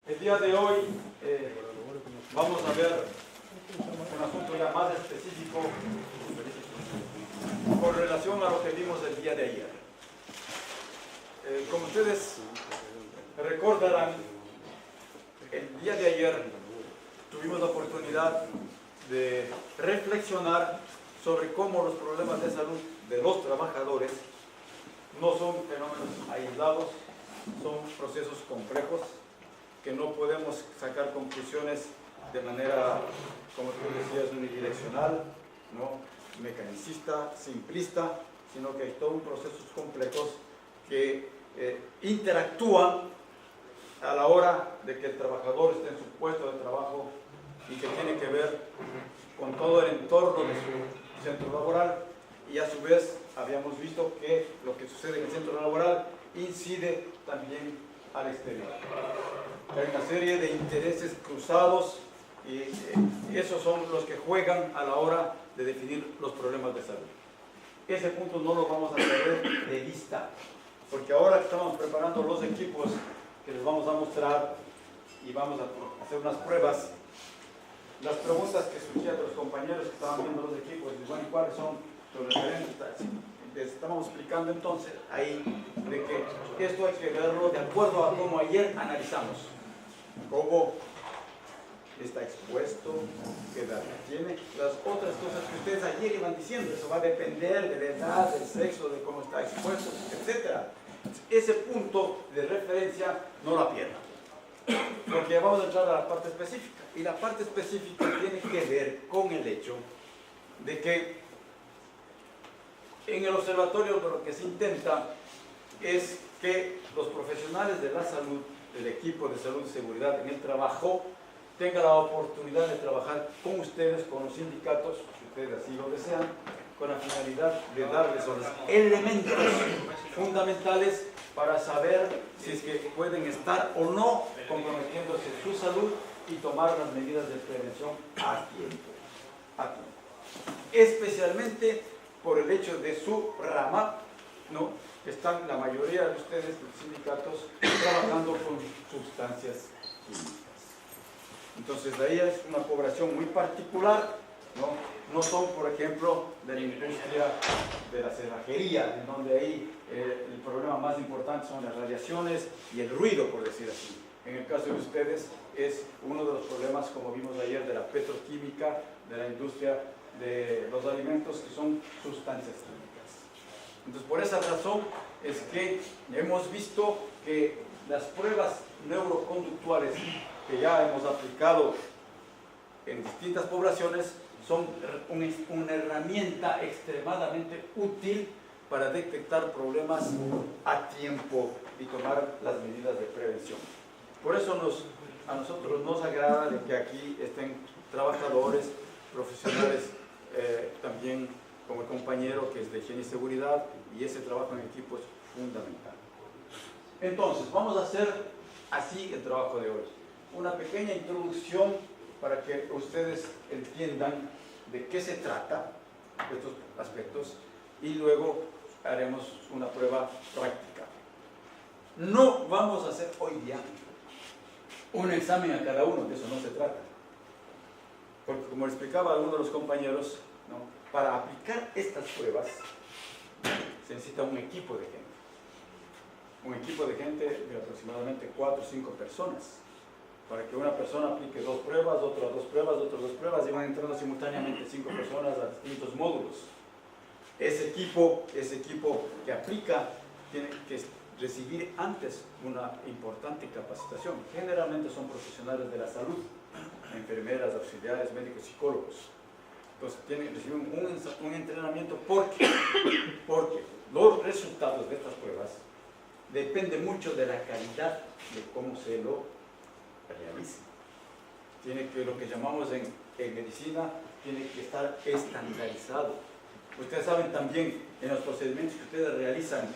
El día de hoy vamos a ver un asunto ya más específico con relación a lo que vimos el día de ayer. Como ustedes recordarán, el día de ayer tuvimos la oportunidad de reflexionar sobre cómo los problemas de salud de los trabajadores no son fenómenos aislados, son procesos complejos que no podemos sacar conclusiones de manera, como tú decías, unidireccional, ¿no?, mecanicista, simplista, sino que hay todos procesos complejos que interactúan a la hora de que el trabajador esté en su puesto de trabajo y que tiene que ver con todo el entorno de su centro laboral, y a su vez habíamos visto que lo que sucede en el centro laboral incide también al exterior. Hay una serie de intereses cruzados y esos son los que juegan a la hora de definir los problemas de salud. Ese punto no lo vamos a perder de vista, porque ahora que estamos preparando los equipos que les vamos a mostrar y vamos a hacer unas pruebas, las preguntas que surgían de los compañeros que estaban viendo los equipos, y bueno, ¿cuáles son los referentes? Les estábamos explicando entonces ahí de que esto hay que verlo de acuerdo a cómo ayer analizamos, cómo está expuesto, qué edad tiene, las otras cosas que ustedes ayer iban diciendo. Eso va a depender de la edad, del sexo, de cómo está expuesto, etc. Ese punto de referencia no la pierdan, porque vamos a entrar a la parte específica, y la parte específica tiene que ver con el hecho de que en el observatorio lo que se intenta es que los profesionales de la salud, del equipo de salud y seguridad en el trabajo, tengan la oportunidad de trabajar con ustedes, con los sindicatos, si ustedes así lo desean, con la finalidad de darles los elementos fundamentales para saber si es que pueden estar o no comprometiéndose su salud y tomar las medidas de prevención a tiempo. Especialmente por el hecho de su rama, ¿no?, están la mayoría de ustedes, los sindicatos, trabajando con sustancias químicas. Entonces, de ahí es una población muy particular, ¿no? No son, por ejemplo, de la industria de la cerrajería, en donde ahí el problema más importante son las radiaciones y el ruido, por decir así. En el caso de ustedes, es uno de los problemas, como vimos ayer, de la petroquímica, de la industria de los alimentos, que son sustancias químicas. Entonces, por esa razón es que hemos visto que las pruebas neuroconductuales que ya hemos aplicado en distintas poblaciones son una herramienta extremadamente útil para detectar problemas a tiempo y tomar las medidas de prevención. Por eso a nosotros nos agrada de que aquí estén trabajadores, profesionales, también como el compañero que es de higiene y seguridad, y ese trabajo en equipo es fundamental. Entonces, vamos a hacer así el trabajo de hoy. Una pequeña introducción para que ustedes entiendan de qué se trata estos aspectos, y luego haremos una prueba práctica. No vamos a hacer hoy día un examen a cada uno, de eso no se trata. Porque, como le explicaba a uno de los compañeros, ¿no?, para aplicar estas pruebas se necesita un equipo de gente. Un equipo de gente de aproximadamente 4 o 5 personas. Para que una persona aplique 2 pruebas, otra 2 pruebas, otras 2 pruebas, y van entrando simultáneamente 5 personas a distintos módulos. Ese equipo que aplica tiene que recibir antes una importante capacitación. Generalmente son profesionales de la salud, enfermeras, auxiliares, médicos, psicólogos. Entonces reciben un entrenamiento porque los resultados de estas pruebas dependen mucho de la calidad de cómo se lo realiza. Tiene que, lo que llamamos en medicina, tiene que estar estandarizado. Ustedes saben también, en los procedimientos que ustedes realizan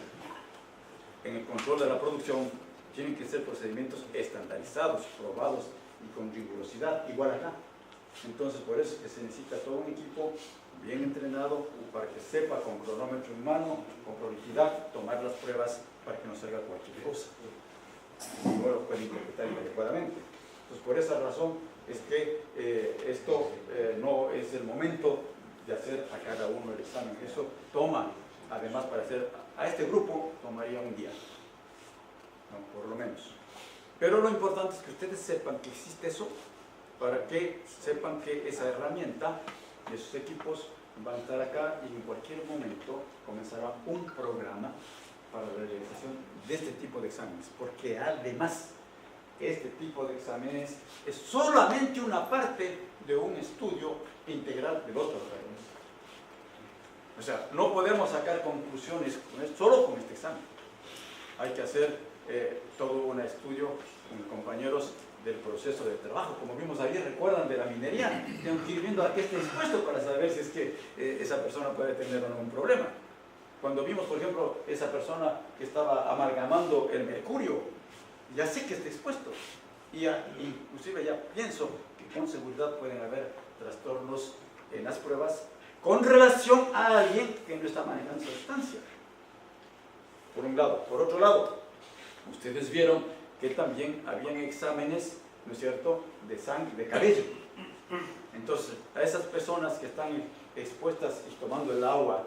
en el control de la producción, tienen que ser procedimientos estandarizados, probados y con rigurosidad, igual acá. Entonces, por eso es que se necesita todo un equipo bien entrenado para que sepa con cronómetro en mano, con prolijidad, tomar las pruebas para que no salga cualquier cosa. y no lo puede interpretar inadecuadamente. Entonces, por esa razón es que esto no es el momento de hacer a cada uno el examen. Eso toma, además, para hacer a este grupo, tomaría un día, ¿no? Por lo menos. Pero lo importante es que ustedes sepan que existe eso, para que sepan que esa herramienta de sus equipos van a estar acá y en cualquier momento comenzará un programa para la realización de este tipo de exámenes, porque además este tipo de exámenes es solamente una parte de un estudio integral del otro organismo. O sea, no podemos sacar conclusiones solo con este examen. Hay que hacer todo un estudio con compañeros del proceso de trabajo, como vimos ayer, recuerdan de la minería, tengo que ir viendo a qué está expuesto para saber si es que esa persona puede tener o no un problema. Cuando vimos, por ejemplo, esa persona que estaba amalgamando el mercurio, ya sé que está expuesto, y inclusive ya pienso que con seguridad pueden haber trastornos en las pruebas con relación a alguien que no está manejando esa sustancia. Por un lado. Por otro lado, ustedes vieron que también habían exámenes, ¿no es cierto?, de sangre, de cabello. Entonces, a esas personas que están expuestas y tomando el agua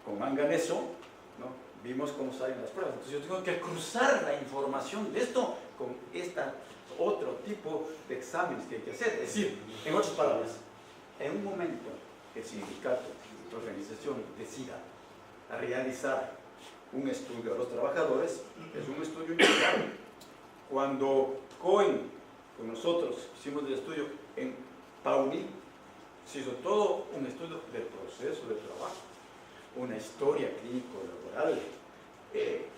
con manganeso, ¿no?, vimos cómo salen las pruebas. Entonces, yo tengo que cruzar la información de esto con otro tipo de exámenes que hay que hacer. Es decir, en otras palabras, en un momento que el sindicato, la organización decida a realizar un estudio a los trabajadores, es un estudio integral. Cuando Cohen, con nosotros, hicimos el estudio en Pauni, se hizo todo un estudio del proceso de trabajo, una historia clínico-laboral,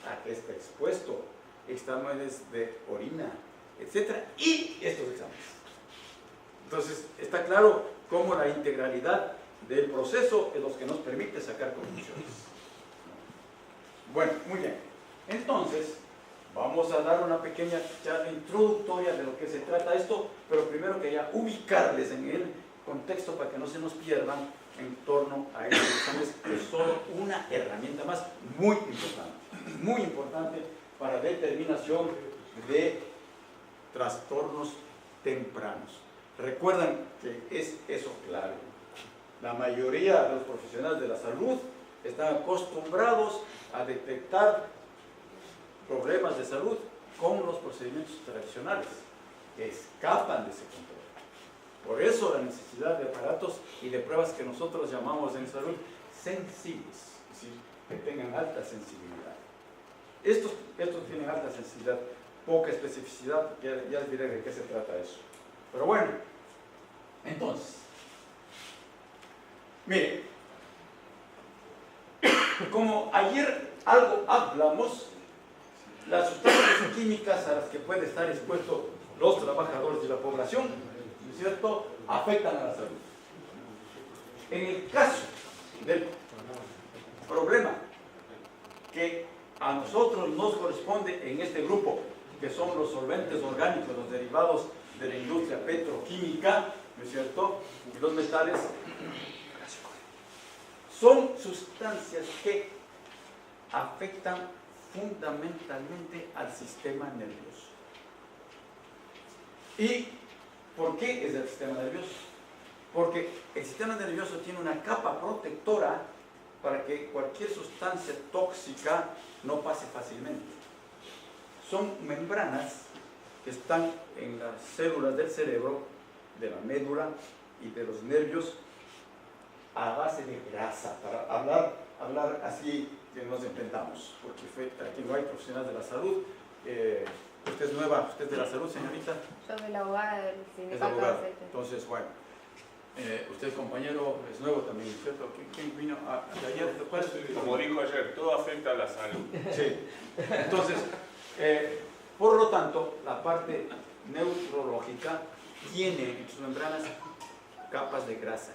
a qué está expuesto, exámenes de orina, etc. Y estos exámenes. Entonces, está claro cómo la integralidad del proceso es lo que nos permite sacar conclusiones. Bueno, muy bien. Entonces, vamos a dar una pequeña charla introductoria de lo que se trata esto, pero primero quería ubicarles en el contexto para que no se nos pierdan en torno a estos exámenes, que es solo una herramienta más muy importante para determinación de trastornos tempranos. Recuerdan que es eso clave. La mayoría de los profesionales de la salud están acostumbrados a detectar problemas de salud con los procedimientos tradicionales, que escapan de ese control. Por eso la necesidad de aparatos y de pruebas que nosotros llamamos en salud sensibles, es decir, que tengan alta sensibilidad. Estos tienen alta sensibilidad, poca especificidad, ya les diré de qué se trata eso. Pero bueno, entonces, mire, como ayer algo hablamos, las sustancias químicas a las que pueden estar expuestos los trabajadores de la población, ¿no es cierto?, afectan a la salud. En el caso del problema que a nosotros nos corresponde en este grupo, que son los solventes orgánicos, los derivados de la industria petroquímica, ¿no es cierto?, y los metales, son sustancias que afectan fundamentalmente al sistema nervioso. ¿Y por qué es el sistema nervioso? Porque el sistema nervioso tiene una capa protectora para que cualquier sustancia tóxica no pase fácilmente. Son membranas que están en las células del cerebro, de la médula y de los nervios, a base de grasa, para hablar así que nos entendamos, porque aquí no hay profesionales de la salud. Usted es nueva, usted es de la salud, señorita. Yo soy la abogada del sindicato. Es abogada. Entonces, bueno, usted, compañero, es nuevo también, ¿cierto? ¿Quién vino ayer? Como dijo ayer, todo afecta a la salud. Sí. Entonces, por lo tanto, la parte neurológica tiene en sus membranas capas de grasa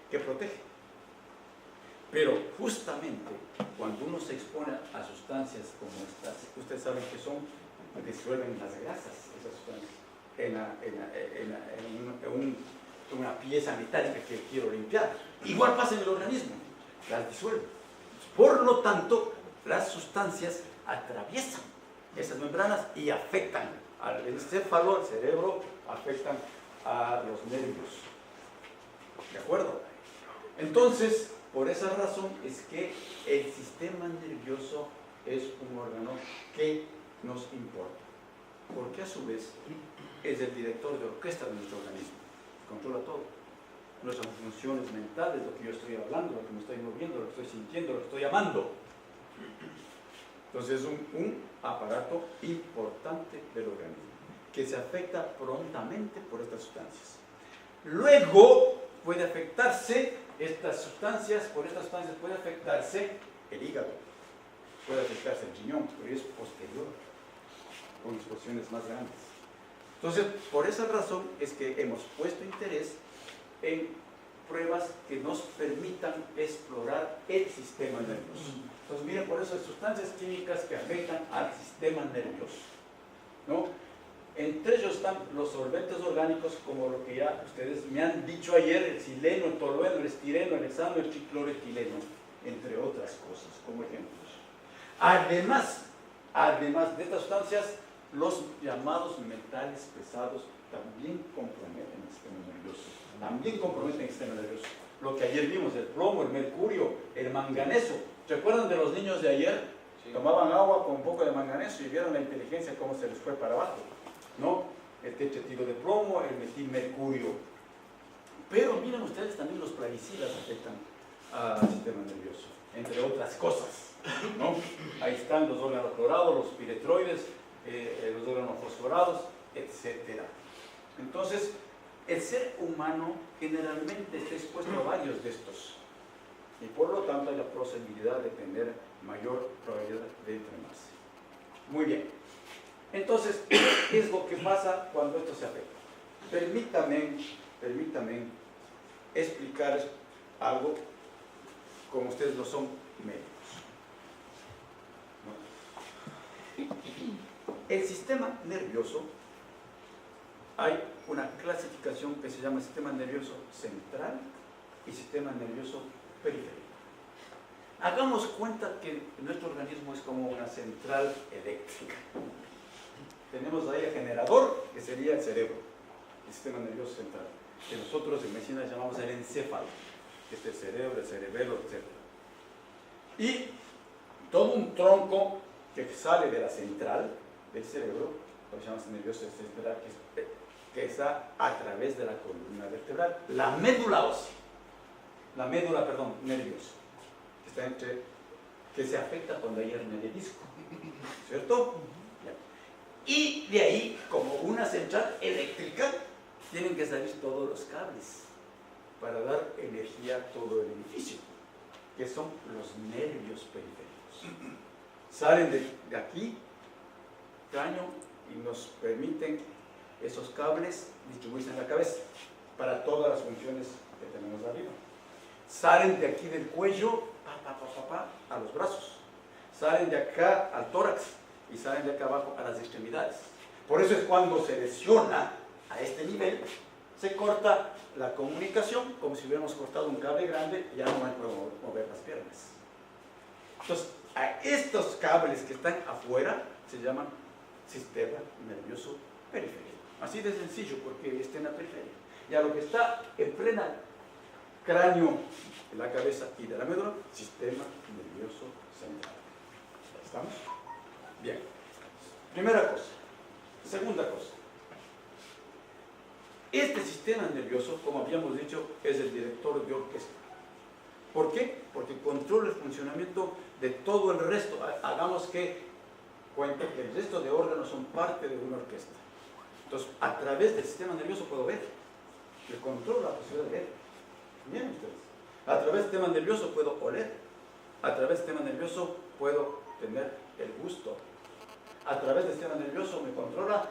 que protege. Pero justamente cuando uno se expone a sustancias como estas, ustedes saben que disuelven las grasas, esas sustancias, en una pieza metálica que quiero limpiar. Igual pasa en el organismo, las disuelven. Por lo tanto, las sustancias atraviesan esas membranas y afectan al encéfalo, al cerebro, afectan a los nervios. ¿De acuerdo? Entonces, por esa razón es que el sistema nervioso es un órgano que nos importa, porque a su vez es el director de orquesta de nuestro organismo, controla todo, nuestras funciones mentales, lo que yo estoy hablando, lo que me estoy moviendo, lo que estoy sintiendo, lo que estoy amando. Entonces es un aparato importante del organismo, que se afecta prontamente por estas sustancias. Luego puede afectarse por estas sustancias puede afectarse el hígado, puede afectarse el riñón, pero es posterior, con explosiones más grandes. Entonces, por esa razón es que hemos puesto interés en pruebas que nos permitan explorar el sistema nervioso. Entonces, miren, por eso hay sustancias químicas que afectan al sistema nervioso, ¿no? Entre ellos están los solventes orgánicos, como lo que ya ustedes me han dicho ayer, el sileno, el tolueno, el estireno, el hexano, el tricloretileno, entre otras cosas, como ejemplos. Además de estas sustancias, los llamados metales pesados también comprometen el sistema nervioso. Lo que ayer vimos, el plomo, el mercurio, el manganeso. ¿Se acuerdan de los niños de ayer? Sí. Tomaban agua con un poco de manganeso y vieron la inteligencia cómo se les fue para abajo, ¿no? El tetratilo de plomo, el metilmercurio. Pero miren ustedes, también los plaguicidas afectan al sistema nervioso, entre otras cosas, ¿no? Ahí están los órganos clorados, los piretroides, los órganos fosforados, etc. Entonces, el ser humano generalmente está expuesto a varios de estos, y por lo tanto hay la posibilidad de tener mayor probabilidad de enfermarse. Muy bien. Entonces, ¿qué es lo que pasa cuando esto se afecta? Permítanme explicar algo como ustedes lo son médicos. El sistema nervioso, hay una clasificación que se llama sistema nervioso central y sistema nervioso periférico. Hagamos cuenta que nuestro organismo es como una central eléctrica. Tenemos ahí el generador, que sería el cerebro, el sistema nervioso central, que nosotros en medicina llamamos el encéfalo, que es el cerebro, el cerebelo, etc. Y todo un tronco que sale de la central del cerebro, lo que llamamos nervioso central, que está a través de la columna vertebral, la médula ósea, nerviosa, que está que se afecta cuando hay hernia de disco, ¿cierto? Y de ahí, como una central eléctrica, tienen que salir todos los cables para dar energía a todo el edificio, que son los nervios periféricos. Salen de aquí, caño, y nos permiten esos cables distribuirse en la cabeza para todas las funciones que tenemos arriba. Salen de aquí del cuello a los brazos, salen de acá al tórax y salen de acá abajo a las extremidades. Por eso es cuando se lesiona a este nivel, se corta la comunicación, como si hubiéramos cortado un cable grande, y ya no hay para mover las piernas. Entonces, a estos cables que están afuera se llaman sistema nervioso periférico. Así de sencillo, porque está en la periferia. Y a lo que está en plena cráneo de la cabeza y de la médula, sistema nervioso central. ¿Estamos? Bien. Primera cosa. Segunda cosa. Este sistema nervioso, como habíamos dicho, es el director de orquesta. ¿Por qué? Porque controla el funcionamiento de todo el resto. Hagamos que cuente que el resto de órganos son parte de una orquesta. Entonces, a través del sistema nervioso puedo ver. Le controlo la posibilidad de ver. Miren ustedes. A través del sistema nervioso puedo oler. A través del sistema nervioso puedo tener el gusto. A través del sistema nervioso me controla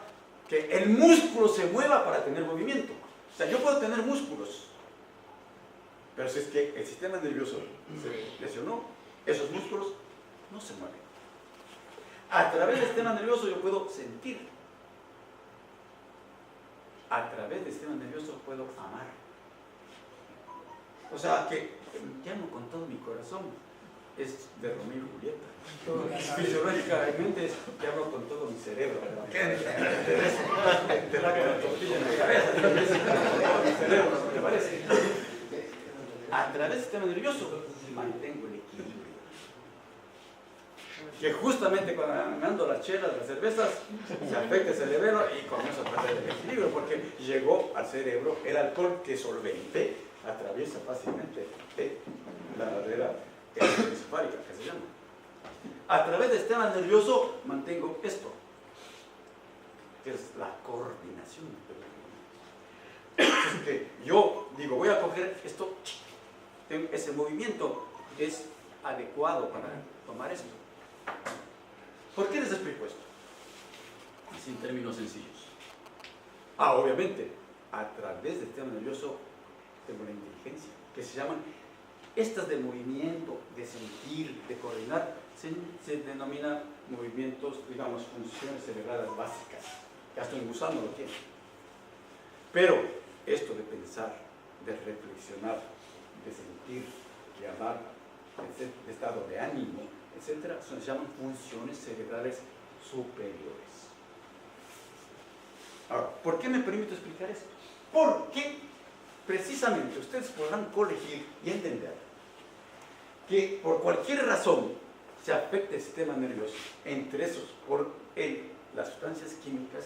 que el músculo se mueva para tener movimiento. O sea, yo puedo tener músculos, pero si es que el sistema nervioso se lesionó, esos músculos no se mueven. A través del sistema nervioso yo puedo sentir. A través del sistema nervioso puedo amar. O sea, que llamo con todo mi corazón. es de Romeo y Julieta. Fisiológicamente es que hablo con todo mi cerebro. ¿Qué? Te da con la tortilla en la cabeza. Mi cerebro, ¿no te parece? A través del sistema nervioso mantengo el equilibrio. Que justamente cuando me ando las chelas, las cervezas, se afecta el cerebro y comienzo a perder el equilibrio, porque llegó al cerebro el alcohol que solvente atraviesa fácilmente la barrera encefálica, que se llama. A través del sistema nervioso mantengo esto, que es la coordinación. Es que yo digo, voy a coger esto, ese movimiento es adecuado para tomar esto. ¿Por qué les explico esto? Sin términos sencillos. Obviamente, a través del sistema nervioso tengo la inteligencia, que se llaman estas de movimiento, de sentir, de coordinar, se denominan movimientos, digamos, funciones cerebrales básicas, que hasta un gusano lo tiene. Pero esto de pensar, de reflexionar, de sentir, de amar, de estado de ánimo, etcétera, se llaman funciones cerebrales superiores. Ahora, ¿por qué me permito explicar esto? Porque precisamente ustedes podrán colegir y entender que por cualquier razón se afecta el sistema nervioso, entre esos por las sustancias químicas,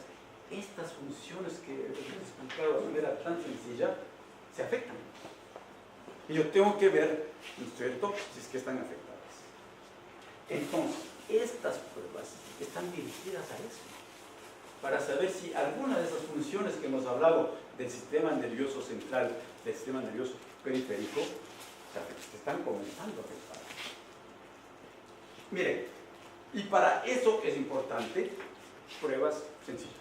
estas funciones que les he explicado de manera tan sencilla se afectan. Y yo tengo que ver, ¿no es cierto?, si es que están afectadas. Entonces, estas pruebas están dirigidas a eso, para saber si alguna de esas funciones que hemos hablado del sistema nervioso central, del sistema nervioso periférico, se están comenzando a afectar. Miren, y para eso es importante pruebas sencillas.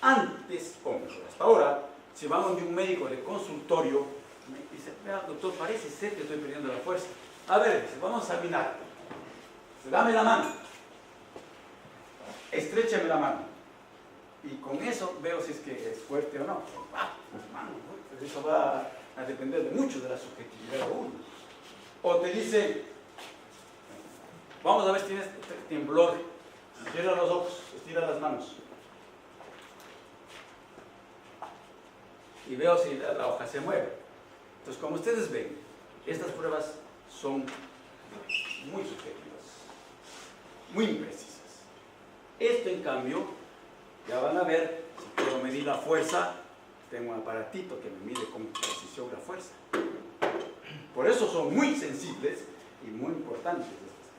Antes, o mejor, hasta ahora, si vamos de un médico de consultorio, me dice, vea, doctor, parece ser que estoy perdiendo la fuerza. A ver, dice, vamos a examinar. Dame la mano. Estréchame la mano. Y con eso veo si es que es fuerte o no. Mano, pues eso va a depender de mucho de la subjetividad de uno. O te dice, vamos a ver si tienes temblor. Cierra los ojos, estira las manos. Y veo si la hoja se mueve. Entonces, como ustedes ven, estas pruebas son muy subjetivas, muy imprecisas. Esto, en cambio, ya van a ver, si puedo medir la fuerza, tengo un aparatito que me mide con precisión la fuerza. Por eso son muy sensibles y muy importantes estas cosas.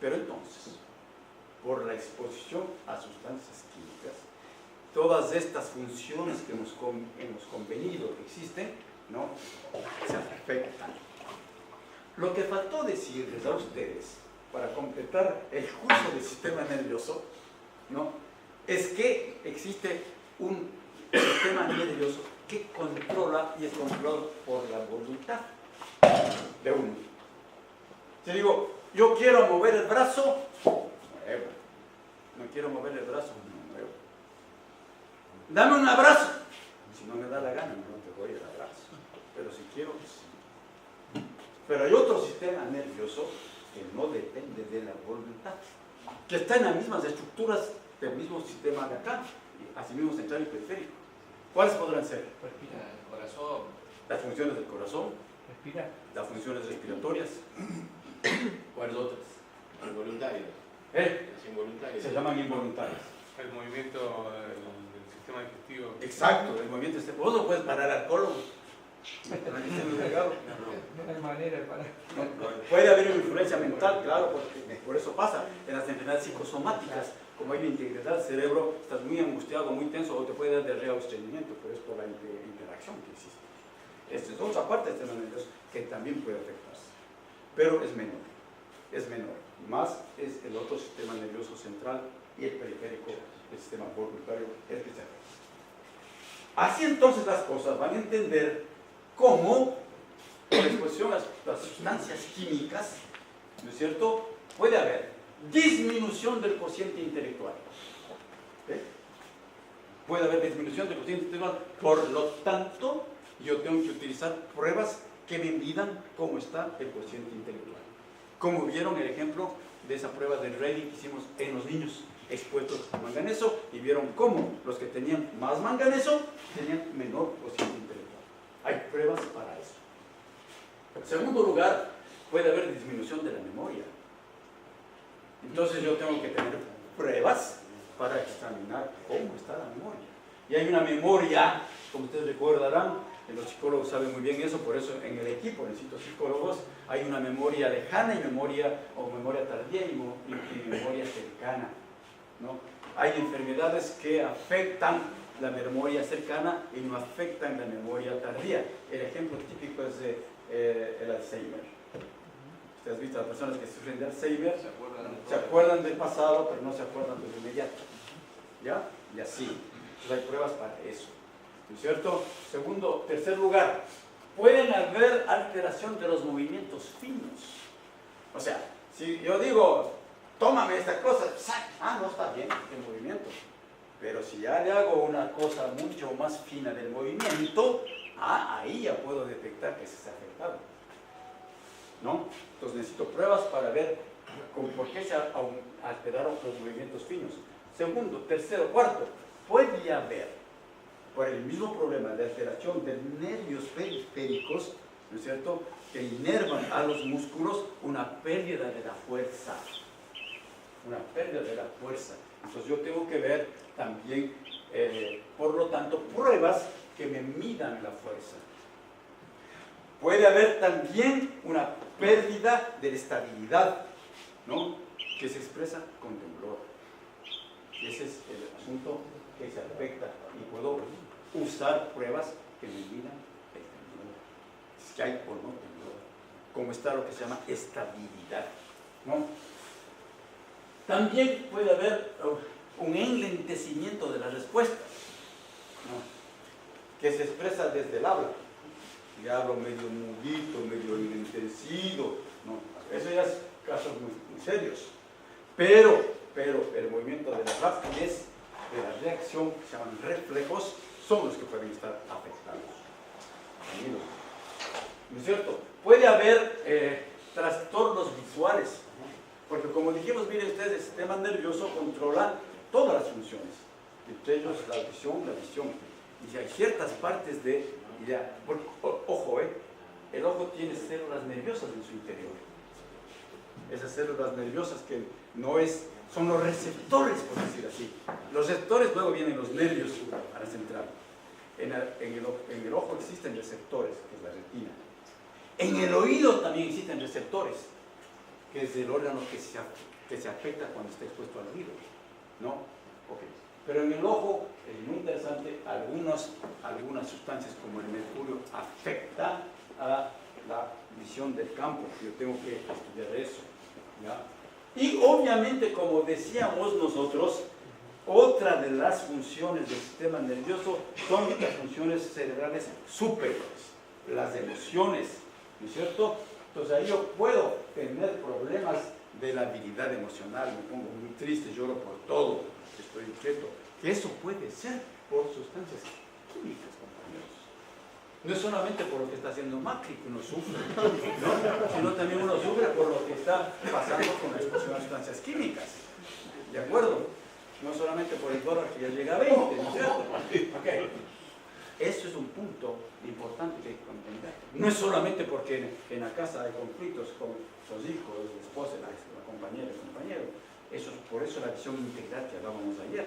Pero entonces, por la exposición a sustancias químicas, todas estas funciones que hemos convenido que existen, ¿no?, se afectan. Lo que faltó decirles a ustedes, para completar el curso del sistema nervioso, ¿no?, es que existe un sistema nervioso que controla y es controlado por la voluntad de uno. Si digo, yo quiero mover el brazo, muevo. No quiero mover el brazo, no muevo. Dame un abrazo. Si no me da la gana, no te doy el abrazo. Pero si quiero, sí. Pero hay otro sistema nervioso que no depende de la voluntad, que está en las mismas estructuras del mismo sistema de acá, así mismo central y periférico. ¿Cuáles podrán ser? Respira el corazón. Las funciones del corazón, Respira. las funciones respiratorias. ¿Cuáles otras? Involuntarios. Las involuntarios. Se llaman involuntarias. El movimiento del sistema digestivo. Exacto, el movimiento vos no puedes parar al colon. No hay manera de parar. Puede haber una influencia mental, claro, porque por eso pasa en las enfermedades psicosomáticas. Como hay una integridad del cerebro, estás muy angustiado, muy tenso, o te puede dar diarrea o estreñimiento, pero es por la interacción que existe. Esta es otra parte del sistema nervioso que también puede afectarse, pero es menor. Más es el otro sistema nervioso central y el periférico, el sistema voluntario, el que se afecta. Así entonces las cosas van a entender cómo, por exposición a las sustancias químicas, ¿no es cierto?, puede haber disminución del cociente intelectual. Puede haber disminución del cociente intelectual, por lo tanto, yo tengo que utilizar pruebas que me midan cómo está el cociente intelectual. Como vieron el ejemplo de esa prueba de Reading que hicimos en los niños expuestos a manganeso, y vieron cómo los que tenían más manganeso tenían menor cociente intelectual. Hay pruebas para eso. En segundo lugar, puede haber disminución de la memoria. Entonces yo tengo que tener pruebas para examinar cómo está la memoria. Y hay una memoria, como ustedes recordarán, los psicólogos saben muy bien eso, por eso en el equipo necesito psicólogos, hay una memoria lejana y memoria tardía y memoria cercana, ¿no? Hay enfermedades que afectan la memoria cercana y no afectan la memoria tardía. El ejemplo típico es el Alzheimer. Ustedes han visto a las personas que sufren de Alzheimer, se acuerdan del pasado, pero no se acuerdan del inmediato. ¿Ya? Y así. Entonces hay pruebas para eso. ¿No es cierto? Tercer lugar, pueden haber alteración de los movimientos finos. O sea, si yo digo, tómame esta cosa, no está bien el movimiento. Pero si ya le hago una cosa mucho más fina del movimiento, ahí ya puedo detectar que se está afectado, ¿no? Entonces necesito pruebas para ver por qué se alteraron los movimientos finos. Segundo, tercero, cuarto, puede haber, por el mismo problema de alteración de nervios periféricos, ¿no es cierto?, que inervan a los músculos, una pérdida de la fuerza. Una pérdida de la fuerza. Entonces yo tengo que ver también, por lo tanto, pruebas que me midan la fuerza. Puede haber también una pérdida de la estabilidad, ¿no?, que se expresa con temblor. Ese es el asunto que se afecta y puedo usar pruebas que me midan el temblor. Si hay o no temblor. Como está lo que se llama estabilidad, ¿no? También puede haber un enlentecimiento de la respuesta, ¿no?, que se expresa desde el habla. Y hablo medio mudito, medio enlentecido, ¿no? Eso ya es casos muy serios. Pero el movimiento de la rapidez de la reacción, que se llaman reflejos, son los que pueden estar afectados. ¿No es cierto? Puede haber trastornos visuales, ¿no? Porque como dijimos, miren ustedes, el sistema nervioso controla todas las funciones, entre ellos la visión. Y si hay ciertas partes porque, ojo, el ojo tiene células nerviosas en su interior. Esas células nerviosas que son los receptores, por decir así. Los receptores, luego vienen los nervios a la central. En el ojo existen receptores, que es la retina. En el oído también existen receptores, que es el órgano que se afecta cuando está expuesto al oído, ¿no? Okay. Pero en el ojo, es muy interesante, algunas sustancias como el mercurio afectan a la visión del campo. Yo tengo que estudiar eso, ¿ya? Y obviamente, como decíamos nosotros, otra de las funciones del sistema nervioso son las funciones cerebrales superiores, las emociones, ¿no es cierto? Entonces ahí yo puedo tener problemas de la habilidad emocional, me pongo muy triste, lloro por todo, estoy inquieto. Eso puede ser por sustancias químicas, compañeros. No es solamente por lo que está haciendo Macri que uno sufre, ¿no?, sino también uno sufre por lo que está pasando con la exposición a sustancias químicas. ¿De acuerdo? No solamente por el dólar que ya llega a 20, ¿no es cierto? Okay. Eso es un punto importante que hay que comprender. No es solamente porque en la casa hay conflictos con los hijos, la esposa, la compañera, el compañero. Por eso la visión integral que hablábamos ayer.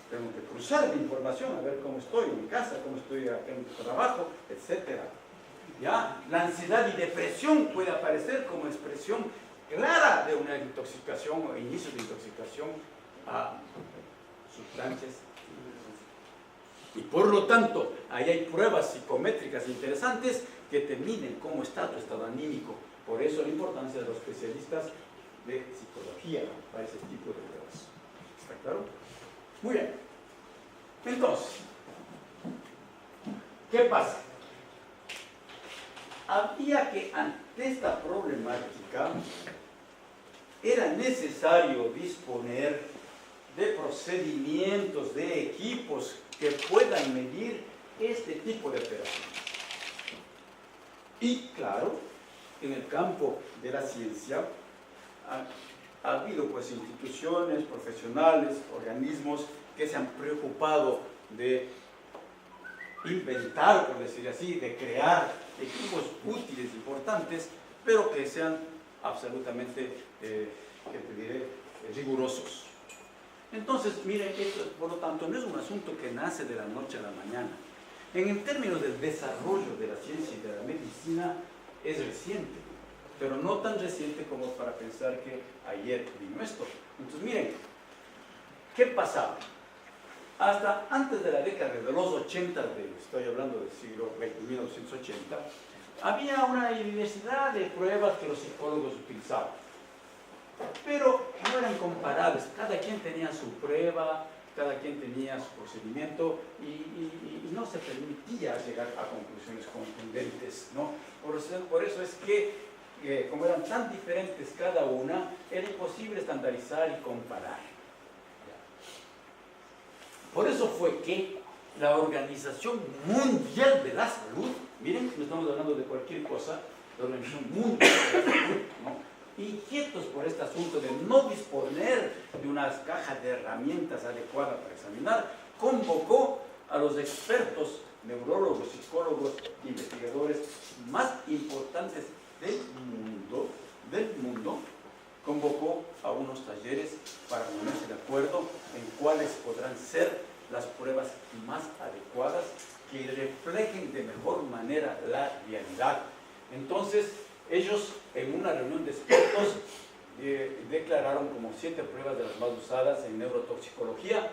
Tengo que cruzar la información, a ver cómo estoy en mi casa, cómo estoy en mi trabajo, etc. ¿Ya? La ansiedad y depresión puede aparecer como expresión clara de una intoxicación o inicio de intoxicación a sustancias. Y por lo tanto, ahí hay pruebas psicométricas interesantes que te miden cómo está tu estado anímico. Por eso la importancia de los especialistas de psicología para ese tipo de pruebas. ¿Está claro? Muy bien. Entonces, ¿qué pasa? Había que, ante esta problemática, era necesario disponer de procedimientos, de equipos que puedan medir este tipo de operaciones. Y claro, en el campo de la ciencia ha habido pues instituciones, profesionales, organismos que se han preocupado de inventar, por decir así, de crear equipos útiles, importantes, pero que sean absolutamente, ¿qué te diré?, rigurosos. Entonces, miren, esto por lo tanto no es un asunto que nace de la noche a la mañana. En el término del desarrollo de la ciencia y de la medicina es reciente, pero no tan reciente como para pensar que ayer vino esto. Entonces, miren, ¿qué pasaba? Hasta antes de la década de los 80, estoy hablando del siglo XX, 1980, había una diversidad de pruebas que los psicólogos utilizaban, pero no eran comparables. Cada quien tenía su prueba, cada quien tenía su procedimiento y no se permitía llegar a conclusiones contundentes, ¿no? Por eso es que, como eran tan diferentes cada una, era imposible estandarizar y comparar. Por eso fue que la Organización Mundial de la Salud, miren, no estamos hablando de cualquier cosa, la Organización Mundial de la Salud, ¿no?, inquietos por este asunto de no disponer de unas cajas de herramientas adecuadas para examinar, convocó a los expertos, neurólogos, psicólogos, investigadores más importantes del mundo, convocó a unos talleres para ponerse de acuerdo en cuáles podrán ser las pruebas más adecuadas que reflejen de mejor manera la realidad. Entonces, ellos en una reunión de expertos declararon como 7 pruebas de las más usadas en neurotoxicología,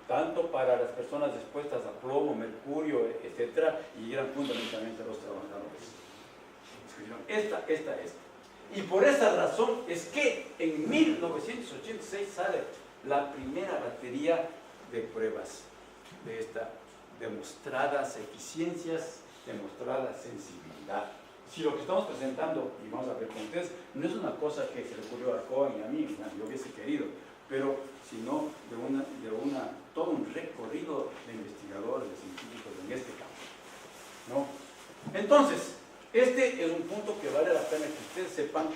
tanto para las personas expuestas a plomo, mercurio, etc., y eran fundamentalmente los trabajadores. Esta. Y por esa razón es que en 1986 sale la primera batería de pruebas de esta demostradas eficiencias, demostrada sensibilidad. Si lo que estamos presentando, y vamos a ver con ustedes, no es una cosa que se le ocurrió a Cohen y a mí, yo hubiese querido, pero sino de todo un recorrido de investigadores, de científicos en este campo, ¿no? Entonces, este es un punto que vale la pena que ustedes sepan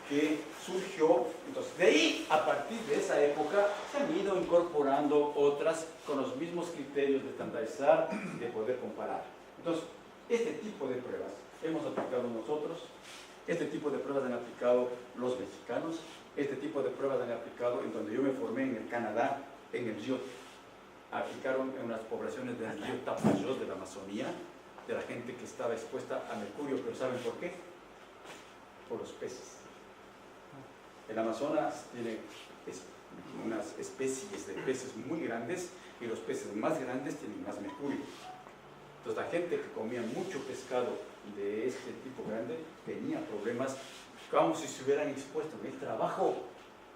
que surgió. Entonces, de ahí, a partir de esa época, se han ido incorporando otras con los mismos criterios de estandarizar, de poder comparar. Entonces, este tipo de pruebas hemos aplicado nosotros, este tipo de pruebas han aplicado los mexicanos, este tipo de pruebas han aplicado en donde yo me formé en el Canadá, en el río, aplicaron en unas poblaciones del río Tapajós de la Amazonía, de la gente que estaba expuesta a mercurio, pero ¿saben por qué? Por los peces. El Amazonas tiene unas especies de peces muy grandes y los peces más grandes tienen más mercurio. Entonces la gente que comía mucho pescado de este tipo grande tenía problemas como si se hubieran expuesto en el trabajo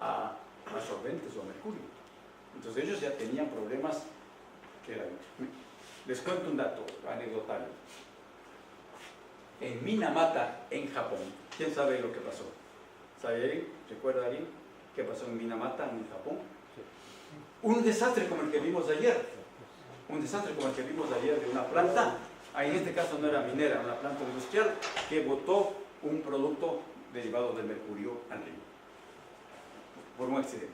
a absorbentes o a mercurio. Entonces ellos ya tenían problemas que eran... Les cuento un dato anecdotario. En Minamata, en Japón, ¿quién sabe lo que pasó? ¿Sabe alguien? ¿Recuerda alguien qué pasó en Minamata, en Japón? Un desastre como el que vimos ayer. Un desastre como el que vimos ayer de una planta, en este caso no era minera, una planta industrial, que botó un producto derivado del mercurio al río, por un accidente.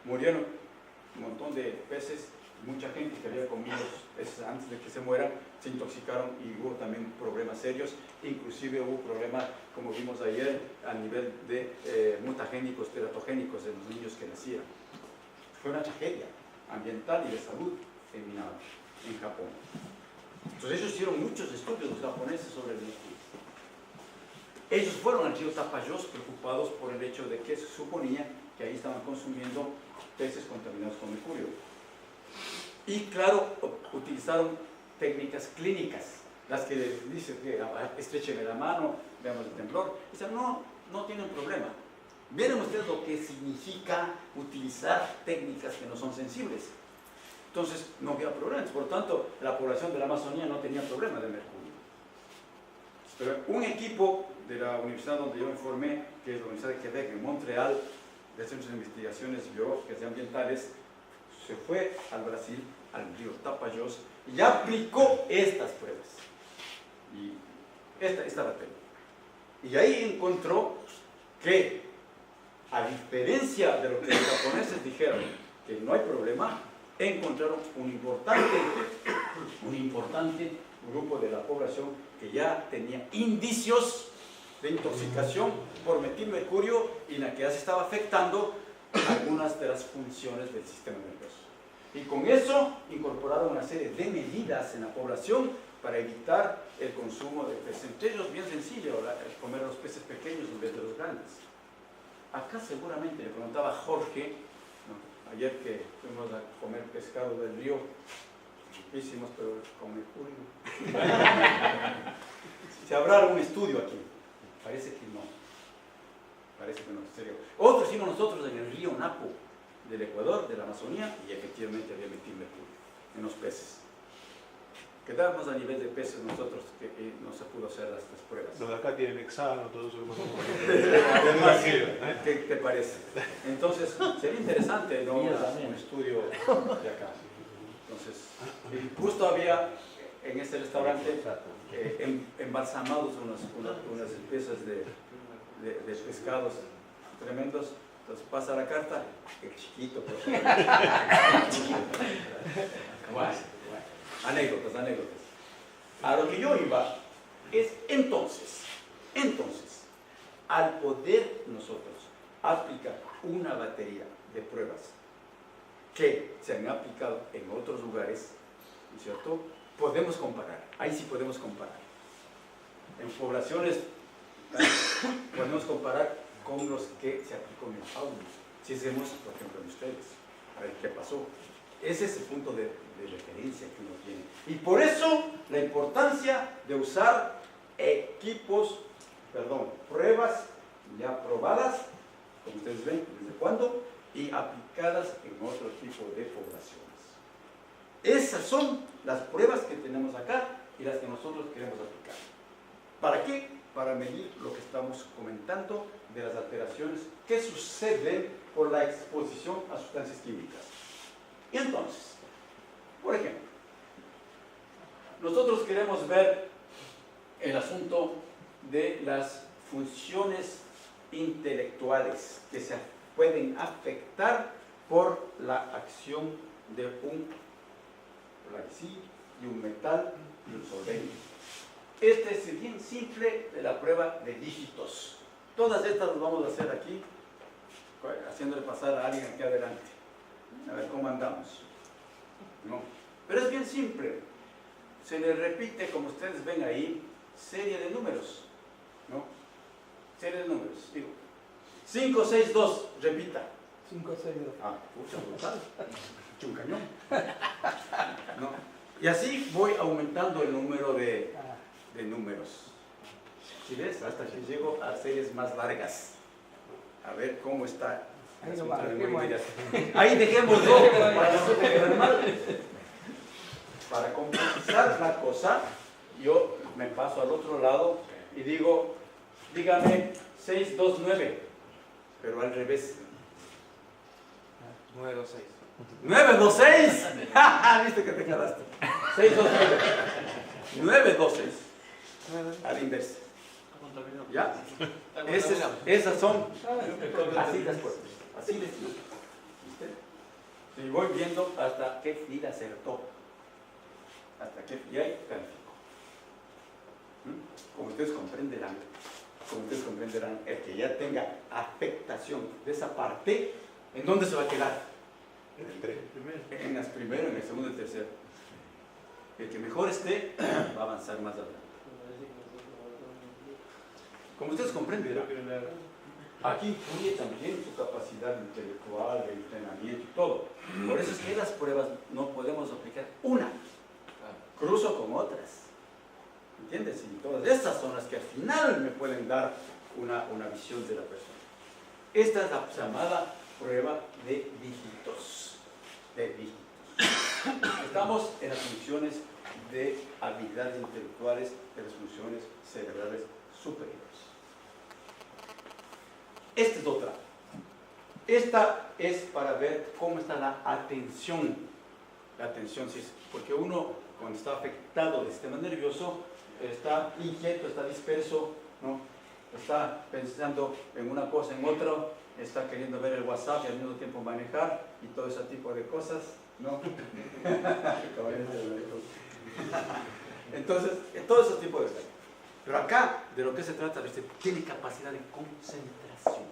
Murieron un montón de peces, mucha gente que había comido peces antes de que se mueran, se intoxicaron y hubo también problemas serios, inclusive hubo problemas, como vimos ayer, a nivel de mutagénicos, teratogénicos de los niños que nacieron. Fue una tragedia ambiental y de salud en Japón. Entonces ellos hicieron muchos estudios, los japoneses, sobre el mercurio. Ellos fueron al río Tapajós preocupados por el hecho de que se suponía que ahí estaban consumiendo peces contaminados con mercurio. Y claro, utilizaron técnicas clínicas, las que dicen que estréchenme la mano, veamos el temblor. Dicen, no tienen problema. Miren ustedes lo que significa utilizar técnicas que no son sensibles. Entonces no había problemas, por lo tanto la población de la Amazonía no tenía problema de mercurio. Pero un equipo de la universidad donde yo me formé, que es la Universidad de Quebec en Montreal, de Centros de Investigaciones Biológicas y Ambientales, se fue al Brasil, al río Tapajós, y aplicó estas pruebas. Y esta batería. Y ahí encontró que, a diferencia de lo que los japoneses dijeron, que no hay problema, encontraron un importante grupo de la población que ya tenía indicios de intoxicación por metilmercurio y la que ya se estaba afectando algunas de las funciones del sistema nervioso. Y con eso incorporaron una serie de medidas en la población para evitar el consumo de peces. Entre ellos, bien sencillo, comer los peces pequeños en vez de los grandes. Acá seguramente, le preguntaba a Jorge, ¿no? Ayer que fuimos a comer pescado del río, hicimos, pero con mercurio. ¿Se habrá algún estudio aquí? Parece que no. Parece que no, en serio. Otro hicimos nosotros en el río Napo, del Ecuador, de la Amazonía, y efectivamente había metilmercurio en los peces. Quedamos a nivel de peces nosotros, que no se pudo hacer las pruebas. Los de acá tienen hexano, todo eso. ¿Qué te parece? Entonces, sería interesante, ¿no? Un estudio de acá. Entonces, justo había en este restaurante embalsamados unas especies de pescados tremendos. Entonces pasa la carta, el chiquito, por favor. Bueno, anécdotas. A lo que yo iba es entonces, al poder nosotros aplicar una batería de pruebas que se han aplicado en otros lugares, ¿no es cierto? Podemos comparar, ahí sí podemos comparar. En poblaciones podemos comparar con los que se aplicó en el Paulo. Si hacemos, por ejemplo, en ustedes, a ver qué pasó. Ese es el punto de referencia que uno tiene. Y por eso la importancia de usar pruebas ya probadas, como ustedes ven, desde cuándo, y aplicadas en otro tipo de poblaciones. Esas son las pruebas que tenemos acá y las que nosotros queremos aplicar. ¿Para qué? Para medir lo que estamos comentando de las alteraciones que suceden por la exposición a sustancias químicas. Y entonces, por ejemplo, nosotros queremos ver el asunto de las funciones intelectuales que se pueden afectar por la acción de un plaguicida y un metal y un solvente. Este es bien simple de la prueba de dígitos. Todas estas las vamos a hacer aquí, haciéndole pasar a alguien aquí adelante. A ver cómo andamos. ¿No? Pero es bien simple. Se le repite, como ustedes ven ahí, serie de números. ¿No? Serie de números. Digo, 5, 6, 2, repita. 5, 6, 2. Ah, pucha, brutal. Un cañón. ¿No? Y así voy aumentando el número de números. ¿Sí ves? Hasta que llego a series más largas. A ver cómo está. Ahí dejémoslo para no quedar mal. Para compensar la cosa, yo me paso al otro lado y digo, dígame 6, 2, 9, pero al revés. 9, 2, 6. 9, 2, 6. ¿Viste que te quedaste? 6, 2, 9. 9, 2, 6. Al inverso. ¿Ya? Esas son así las pruebas. Así les digo. ¿Viste? Y voy viendo hasta qué fila acertó. Hasta qué fila y califico. Como ustedes comprenderán, el que ya tenga afectación de esa parte, ¿en dónde se va a quedar? En el 3. En las primeras, en el segundo y el tercero. El que mejor esté va a avanzar más adelante. Como ustedes comprenderán, aquí incluye también su capacidad intelectual, de entrenamiento y todo. Por eso es que las pruebas no podemos aplicar una, cruzo con otras. ¿Entiendes? Y todas estas son las que al final me pueden dar una visión de la persona. Esta es la llamada prueba de dígitos. Estamos en las funciones de habilidades intelectuales, de las funciones cerebrales superiores. Esta es otra. Esta es para ver cómo está la atención. La atención, sí, porque uno, cuando está afectado del sistema nervioso, está inquieto, está disperso, ¿no? Está pensando en una cosa, en otra, está queriendo ver el WhatsApp y al mismo tiempo manejar y todo ese tipo de cosas, ¿no? Entonces, todo ese tipo de cosas. Pero acá, de lo que se trata, ¿viste? Tiene capacidad de concentración,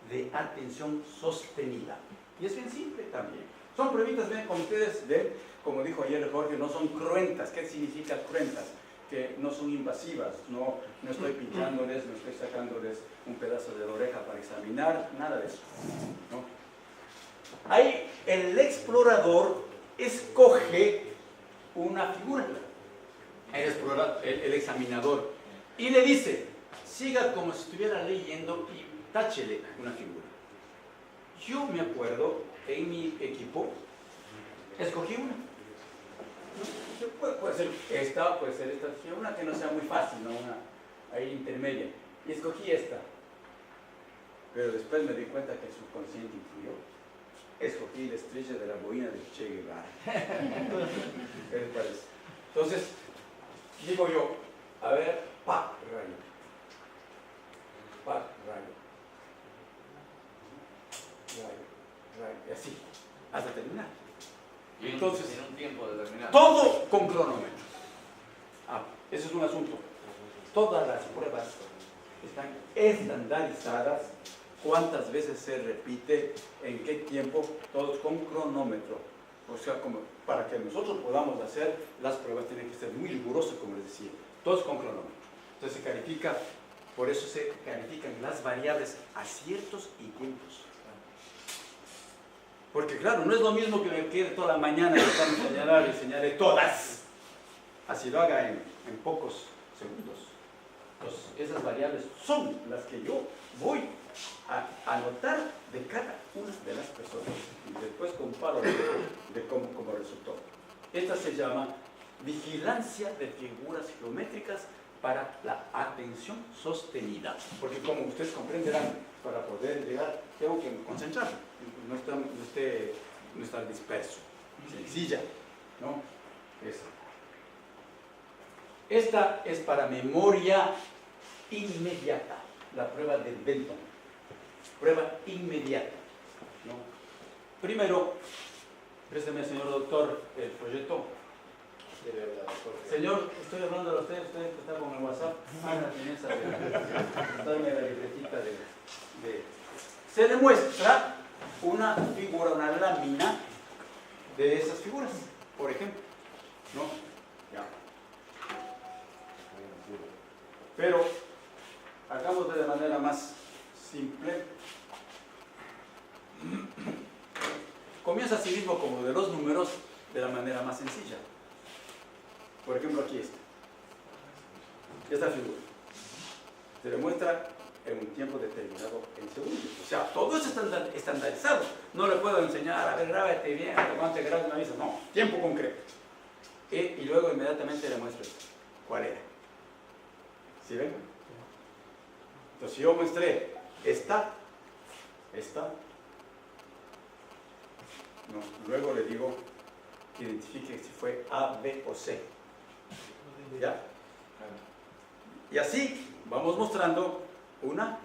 de atención sostenida. Y es bien simple también. Son pruebitas, ven, como ustedes ven, como dijo ayer Jorge, no son cruentas. ¿Qué significa cruentas? Que no son invasivas, no estoy pinchándoles, no estoy sacándoles un pedazo de la oreja para examinar, nada de eso, ¿no? Ahí el explorador escoge una figura, el examinador, y le dice, siga como si estuviera leyendo y táchele una figura. Yo me acuerdo, en mi equipo, escogí una. Puede ser esta, puede ser esta, una que no sea muy fácil, ¿no? Una ahí intermedia. Y escogí esta. Pero después me di cuenta que el subconsciente influyó. Escogí la estrella de la boina de Che Guevara. ¿Qué les parece? Entonces, digo yo, a ver, pa, rayo. Pa, rayo. Rayo, rayo. Y así, hasta terminar. Y entonces, en un tiempo determinado. Todo con cronómetro. Ese es un asunto. Todas las pruebas están estandarizadas. ¿Cuántas veces se repite? ¿En qué tiempo? Todos con cronómetro. O sea, como para que nosotros podamos hacer las pruebas tienen que ser muy rigurosas, como les decía. Todos con cronómetro. Entonces se califica, por eso se califican las variables aciertos y tiempos. Porque claro, no es lo mismo que me quede toda la mañana tratando de señalar y señale todas. Así lo haga en pocos segundos. Entonces, esas variables son las que yo voy a anotar de cada una de las personas. Y después comparo de cómo resultó. Esta se llama vigilancia de figuras geométricas para la atención sostenida. Porque como ustedes comprenderán, para poder llegar, tengo que concentrarme, no estar disperso. Sencilla, ¿no? Esta es para memoria inmediata, la prueba de Benton. Prueba inmediata, ¿no? Primero, présteme, señor doctor, el folleto. Señor, estoy hablando a usted que está con el WhatsApp. Dame la libretita Se demuestra una figura, una lámina de esas figuras, por ejemplo, ¿no? Ya. Pero hagamos de manera más simple. Comienza así mismo como de los números de la manera más sencilla. Por ejemplo, aquí está. Esta figura se demuestra en un tiempo determinado en segundos. O sea, todo es estandarizado. No le puedo enseñar, a ver, grábate bien, aguante, graba una visa. No, tiempo concreto. Y luego inmediatamente le muestro esto. ¿Cuál era? ¿Sí ven? Entonces, si yo muestré esta, no, luego le digo que identifique si fue A, B o C. ¿Ya? Y así vamos mostrando una.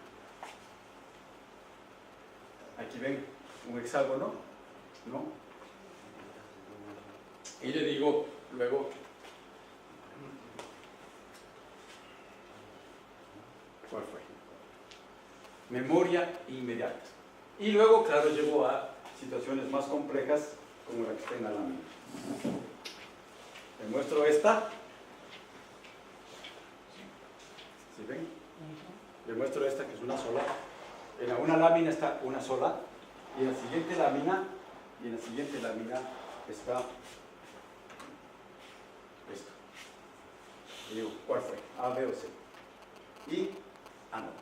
Aquí ven un hexágono, ¿no? Y le digo luego ¿cuál fue? Memoria inmediata. Y luego, claro, llego a situaciones más complejas como la que está en la lámina. Le muestro esta. ¿Sí ven? Le muestro esta que es una sola. En una lámina está una sola. Y en la siguiente lámina, está esto. Y digo, ¿cuál fue? A, B o C. Y anoto.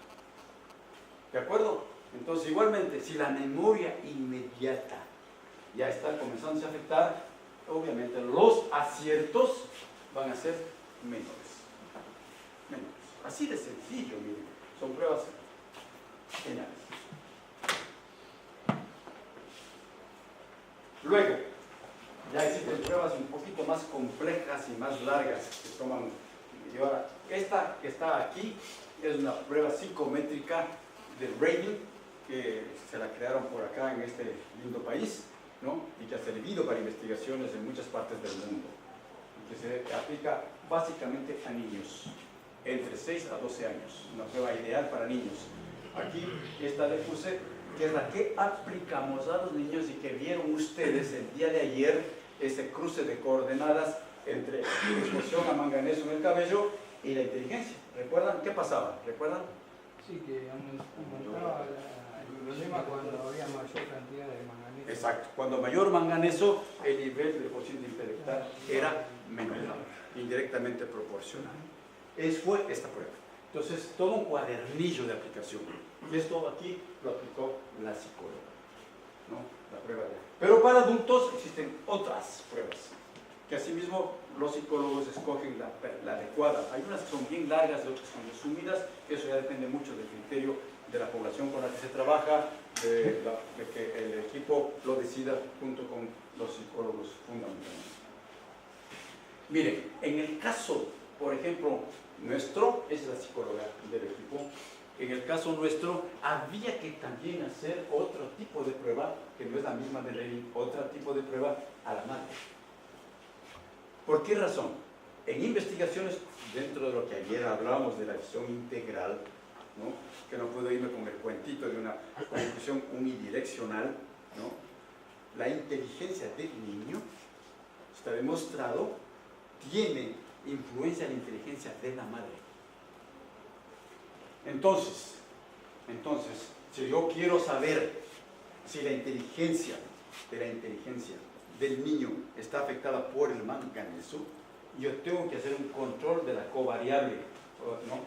¿De acuerdo? Entonces, igualmente, si la memoria inmediata ya está comenzando a afectar, obviamente los aciertos van a ser menores. Así de sencillo, miren. Son pruebas geniales. Luego, ya existen pruebas un poquito más complejas y más largas que toman Y ahora, esta que está aquí es una prueba psicométrica de rating que se la crearon por acá en este lindo país, ¿no? Y que ha servido para investigaciones en muchas partes del mundo. Y que se aplica básicamente a niños, entre 6 a 12 años. Una prueba ideal para niños. Aquí, esta le puse, que es la que aplicamos a los niños y que vieron ustedes el día de ayer, ese cruce de coordenadas entre exposición a manganeso en el cabello y la inteligencia. ¿Recuerdan qué pasaba? ¿Recuerdan? Sí, que aumentaba el problema cuando había mayor cantidad de manganeso. Exacto. Cuando mayor manganeso, el nivel del cociente intelectual era menor, indirectamente proporcional. Fue esta prueba. Entonces, todo un cuadernillo de aplicación. Y esto aquí lo aplicó la psicóloga, ¿no? La prueba de... Pero para adultos existen otras pruebas, que asimismo los psicólogos escogen la adecuada. Hay unas que son bien largas y otras que son resumidas, que eso ya depende mucho del criterio de la población con la que se trabaja, de que el equipo lo decida junto con los psicólogos fundamentalmente. Miren, en el caso, por ejemplo, nuestro, es la psicóloga del equipo, en el caso nuestro había que también hacer otro tipo de prueba, que no es la misma de Lenin, otro tipo de prueba a la madre. ¿Por qué razón? En investigaciones, dentro de lo que ayer hablábamos de la visión integral, ¿no? Que no puedo irme con el cuentito de una conclusión unidireccional, ¿no? La inteligencia del niño, está demostrado, tiene influencia en la inteligencia de la madre. Entonces, si yo quiero saber si la inteligencia del niño está afectada por el manganeso, yo tengo que hacer un control de la covariable, ¿no?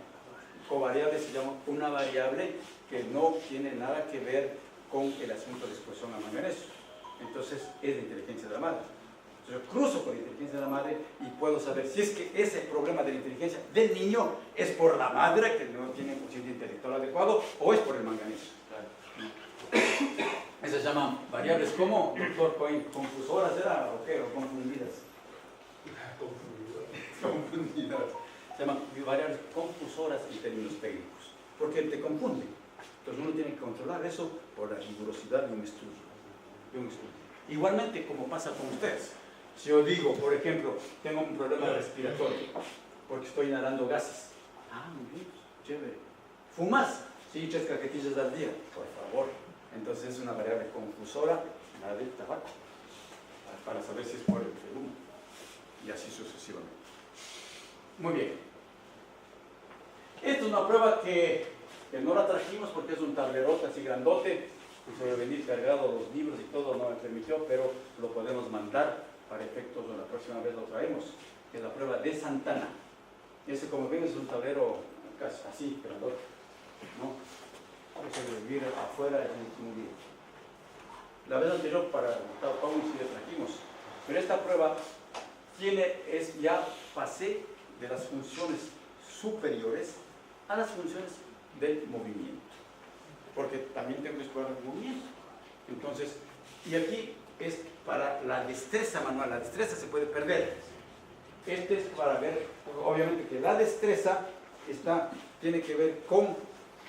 Covariable se llama una variable que no tiene nada que ver con el asunto de exposición a manganeso. Entonces, es la inteligencia de la madre. Yo cruzo con la inteligencia de la madre y puedo saber si es que ese problema de la inteligencia del niño es por la madre, que no tiene un cociente intelectual adecuado, o es por el manganeso. Esas se llaman variables como, doctor Cohen, confusoras, ¿era o qué? ¿O confundidas? Confundidas. Se llaman variables confusoras en términos técnicos, porque te confunde. Entonces uno tiene que controlar eso por la rigurosidad de un estudio. Igualmente como pasa con ustedes. Si yo digo, por ejemplo, tengo un problema respiratorio porque estoy inhalando gases. Ah, muy bien, chévere. ¿Fumas? Sí, 3 cajetillas al día, por favor. Entonces es una variable confusora, la del tabaco, para saber si es por el humo. Y así sucesivamente. Muy bien. Esta es una prueba que no la trajimos porque es un tablerote así grandote, y sobre venir cargado los libros y todo no me permitió, pero lo podemos mandar para efectos, la próxima vez lo traemos, que es la prueba de Santana. Ese, como ven, es un tablero casi así, grandote, ¿no? Eso de vivir afuera es muy bien. La vez anterior para Gustavo Paulo sí le trajimos, pero esta prueba ya pasé de las funciones superiores a las funciones del movimiento, porque también tengo que explorar el movimiento. Entonces, y aquí es para la destreza manual. La destreza se puede perder. Este es para ver, obviamente que la destreza tiene que ver con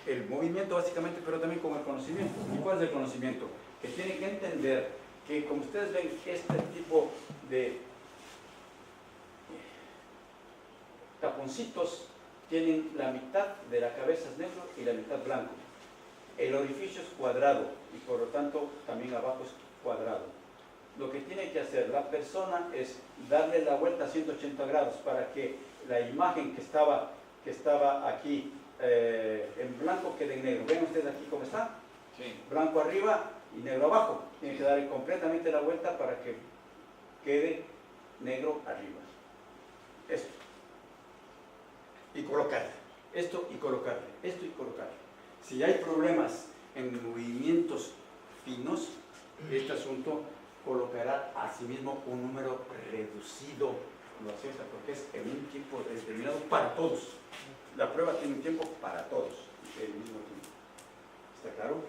el movimiento básicamente, pero también con el conocimiento. ¿Y cuál es el conocimiento? Que tiene que entender que, como ustedes ven, este tipo de taponcitos tienen la mitad de la cabeza es negro y la mitad blanco. El orificio es cuadrado y por lo tanto también abajo es cuadrado. Lo que tiene que hacer la persona es darle la vuelta a 180 grados para que la imagen que estaba aquí en blanco quede en negro. ¿Ven ustedes aquí cómo está? Sí. Blanco arriba y negro abajo. Tiene que darle completamente la vuelta para que quede negro arriba. Esto. Y colocarle. Esto y colocarle. Esto y colocarle. Si hay problemas en movimientos finos, este asunto colocará a sí mismo un número reducido, lo acepta porque es en un tiempo determinado para todos. La prueba tiene un tiempo para todos, el mismo tiempo. ¿Está claro?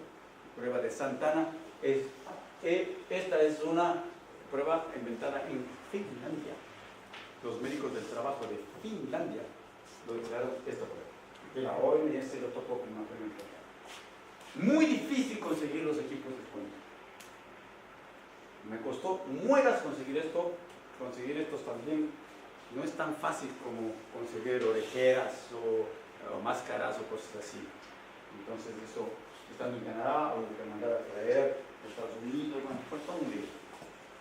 Prueba de Santana. Esta es una prueba inventada en Finlandia. Los médicos del trabajo de Finlandia lo declararon esta prueba. Y la OMS lo tocó como una prueba importante. Muy difícil conseguir los equipos de descuento. Me costó muelas conseguir esto, conseguir estos también. No es tan fácil como conseguir orejeras o máscaras o cosas así. Entonces eso, estando en Canadá, o que mandar a traer de Estados Unidos, bueno, fue todo un lío.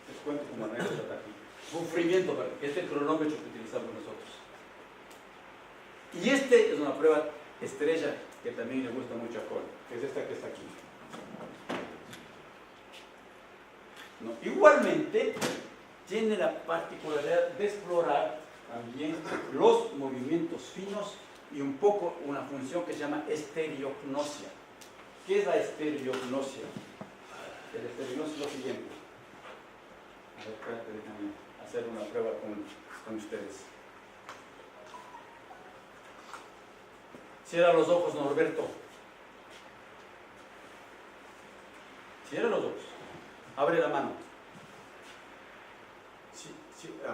Les cuento como anécdota aquí. Sufrimiento, este es el cronómetro que utilizamos nosotros. Y este es una prueba estrella que también le gusta mucho a Cole, que es esta que está aquí. ¿No? Igualmente, tiene la particularidad de explorar también los movimientos finos y un poco una función que se llama estereognosia. ¿Qué es la estereognosia? El estereognosia es lo siguiente. A ver, espérate, déjame hacer una prueba con ustedes. Cierra los ojos, Norberto. Cierra los ojos. Abre la mano.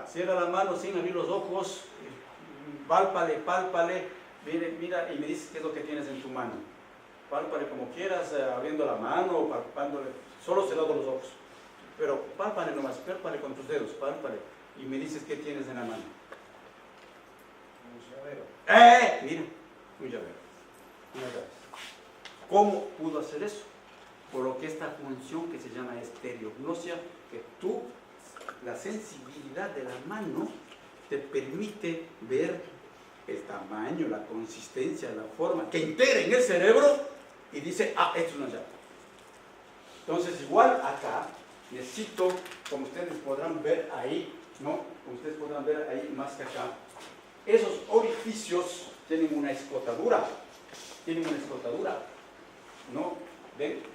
Cierra la mano sin abrir los ojos. Pálpale, pálpale. Mira y me dices qué es lo que tienes en tu mano. Pálpale como quieras, abriendo la mano o palpándole. Solo cerrando los ojos. Pero pálpale nomás, pálpale con tus dedos, pálpale. Y me dices qué tienes en la mano. Un llavero. Mira, un llavero. Una llave. ¿Cómo pudo hacer eso? Por lo que esta función que se llama estereognosia, que tú, la sensibilidad de la mano, te permite ver el tamaño, la consistencia, la forma, que integra en el cerebro y dice, esto es una llave. Entonces, igual acá, necesito, como ustedes podrán ver ahí, ¿no? Como ustedes podrán ver ahí más que acá, esos orificios tienen una escotadura. Tienen una escotadura, ¿no? ¿Ven?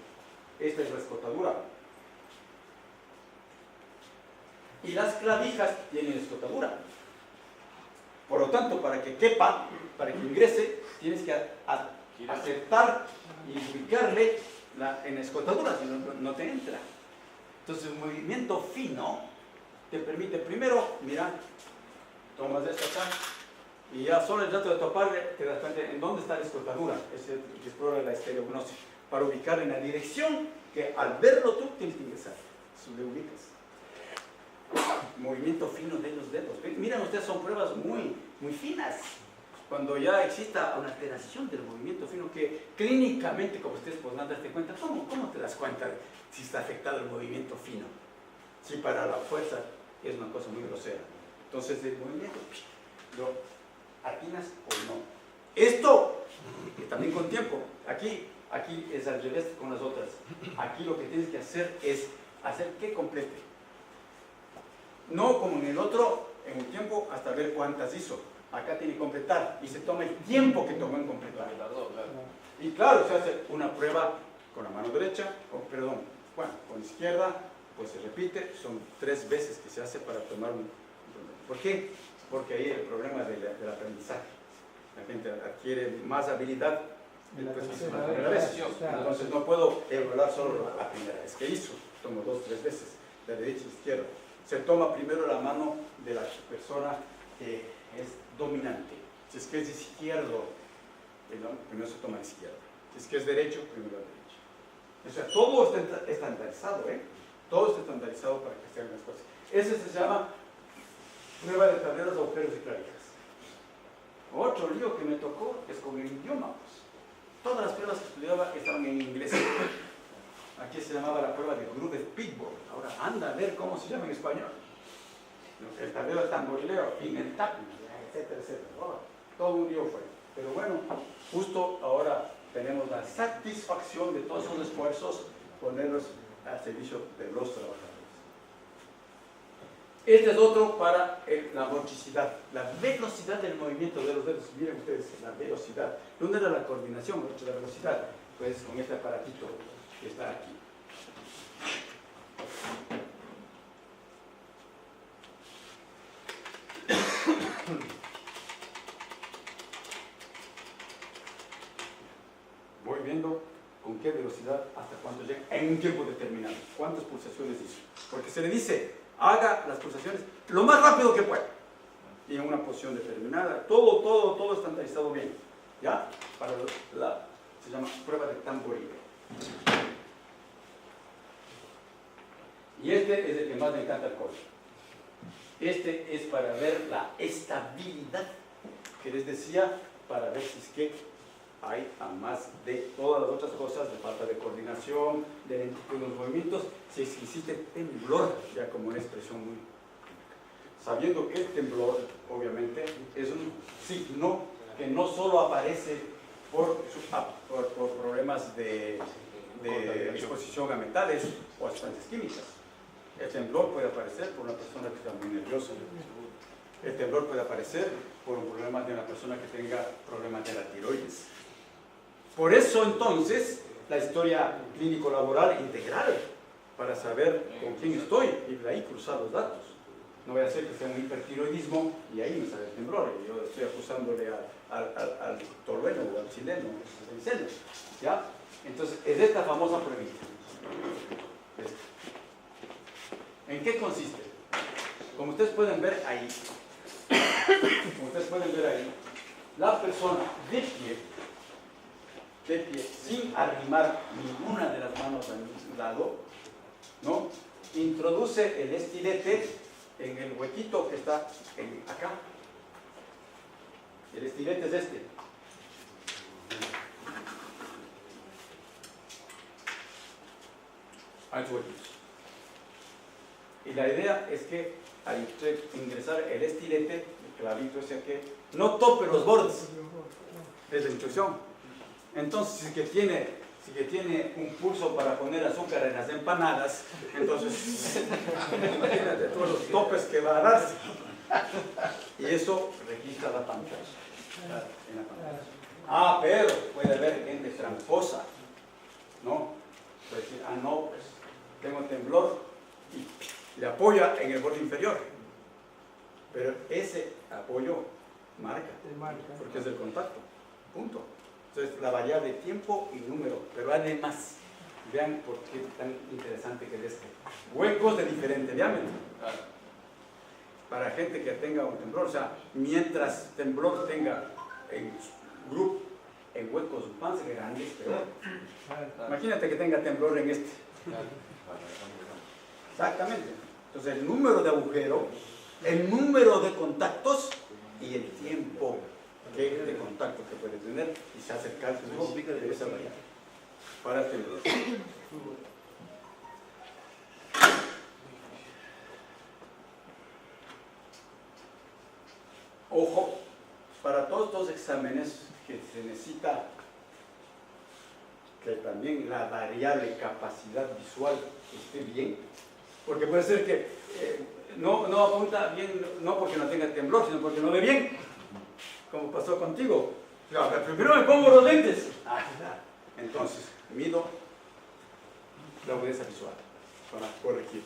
Esta es la escotadura. Y las clavijas tienen escotadura. Por lo tanto, para que quepa, para que ingrese, tienes que acertar y ubicarle en la escotadura, si no te entra. Entonces, el movimiento fino te permite primero, mira, tomas esto acá, y ya solo el rato de toparle, te das cuenta en dónde está la escotadura. Es el que explora la estereognosia, para ubicar en la dirección que al verlo tú tienes que ingresar. Eso le ubicas. Movimiento fino de los dedos. Miren ustedes, son pruebas muy finas. Cuando ya exista una alteración del movimiento fino, que clínicamente, como ustedes podrán darse cuenta, ¿cómo te das cuenta si está afectado el movimiento fino? Si para la fuerza es una cosa muy grosera. Entonces, el movimiento, lo atinas o no. Esto, también con tiempo. Aquí es al revés con las otras. Aquí lo que tienes que hacer es hacer que complete. No como en el otro, en un tiempo hasta ver cuántas hizo. Acá tiene que completar y se toma el tiempo que tomó en completar. Y claro, se hace una prueba con la mano derecha, con izquierda, pues se repite, son 3 veces que se hace para tomar un... ¿Por qué? Porque ahí el problema del aprendizaje. La gente adquiere más habilidad después que hizo la primera vez. Entonces no puedo evaluar solo la primera vez que hizo, tomo 2 o 3 veces, de derecha a izquierda. Se toma primero la mano de la persona que es dominante. Si es que es izquierdo, primero se toma a la izquierda. Si es que es derecho, primero a la derecha. O sea, todo está estandarizado, Todo está estandarizado para que se hagan las cosas. Ese se llama prueba de tableros, agujeros y clavijas. Otro lío que me tocó es con el idioma. Todas las pruebas que estudiaba estaban en inglés. Aquí se llamaba la prueba de Grude-Pitbull. Ahora anda a ver cómo se llama en español. El tablero de tamborileo, inmentable, etcétera, etcétera. Todo un lío fue. Pero bueno, justo ahora tenemos la satisfacción de todos esos esfuerzos, ponerlos al servicio de los trabajadores. Este es otro para la motricidad, la velocidad del movimiento de los dedos. Miren ustedes, la velocidad. ¿Dónde era la coordinación? La velocidad. Pues con este aparatito que está aquí. Voy viendo con qué velocidad hasta cuánto llega en un tiempo determinado. ¿Cuántas pulsaciones hizo? Porque se le dice, haga las pulsaciones lo más rápido que pueda. y en una posición determinada. Todo estandarizado bien. ¿Ya? Para se llama prueba de tamboril. Y este es el que más me encanta al colegio. Este es para ver la estabilidad, que les decía, para ver si es que hay, a más de todas las otras cosas, de falta de coordinación, de lentitud de los movimientos, si existe temblor, ya como una expresión muy... Sabiendo que el temblor, obviamente, es un signo que no solo aparece por problemas de exposición a metales o a sustancias químicas. El temblor puede aparecer por una persona que está muy nerviosa. El temblor puede aparecer por un problema de una persona que tenga problemas de la tiroides. Por eso, entonces, la historia clínico-laboral integral, para saber con quién estoy y de ahí cruzar los datos. No voy a hacer que sea un hipertiroidismo y ahí me sale el temblor y yo estoy acusándole al torueno o al chileno, al chileno, ¿ya? Entonces, es esta famosa pruebita. ¿En qué consiste? Como ustedes pueden ver ahí, la persona de pie, sin arrimar ninguna de las manos al lado, ¿no? Introduce el estilete en el huequito que está acá. El estilete es este. Hay huequitos. Y la idea es que al ingresar el estilete, el clavito ese aquí, no tope los bordes. Es la instrucción. Entonces, si que tiene un pulso para poner azúcar en las empanadas, entonces imagínate todos los topes que va a darse. Y eso registra la pantalla. Ah, pero puede haber gente tramposa, ¿no? Puede decir, no, pues tengo temblor y le apoya en el borde inferior. Pero ese apoyo marca, porque es el contacto. Punto. Entonces, la variable tiempo y número, pero además, vean por qué tan interesante que es este. Huecos de diferente diámetro. Para gente que tenga un temblor, o sea, mientras temblor tenga en grupo, en huecos más grandes, peor. Imagínate que tenga temblor en este. Exactamente. Entonces, el número de agujero, el número de contactos y el tiempo de contacto que puede tener, y se hace el cálculo de esa variable para el temblor. Ojo, para todos estos exámenes que se necesita que también la variable capacidad visual esté bien, porque puede ser que no apunta bien, no porque no tenga temblor, sino porque no ve bien. Como pasó contigo. Claro, primero me pongo los lentes. Entonces, mido la agudeza visual para corregir.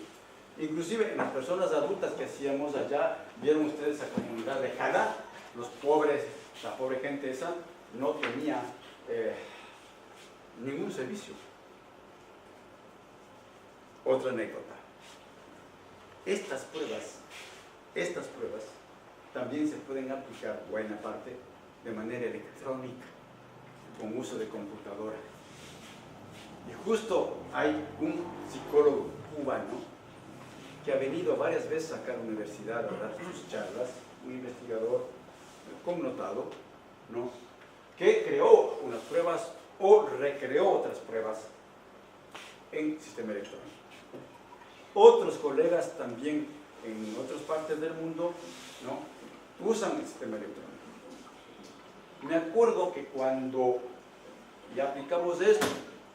Inclusive en las personas adultas que hacíamos allá, vieron ustedes esa comunidad lejana, los pobres, la pobre gente esa, no tenía ningún servicio. Otra anécdota. Estas pruebas también se pueden aplicar, buena parte, de manera electrónica, con uso de computadora. Y justo hay un psicólogo cubano que ha venido varias veces acá a la universidad a dar sus charlas, un investigador connotado, ¿no? Que creó unas pruebas o recreó otras pruebas en sistema electrónico. Otros colegas también en otras partes del mundo, ¿no?, usan el sistema electrónico. Me acuerdo que cuando ya aplicamos esto,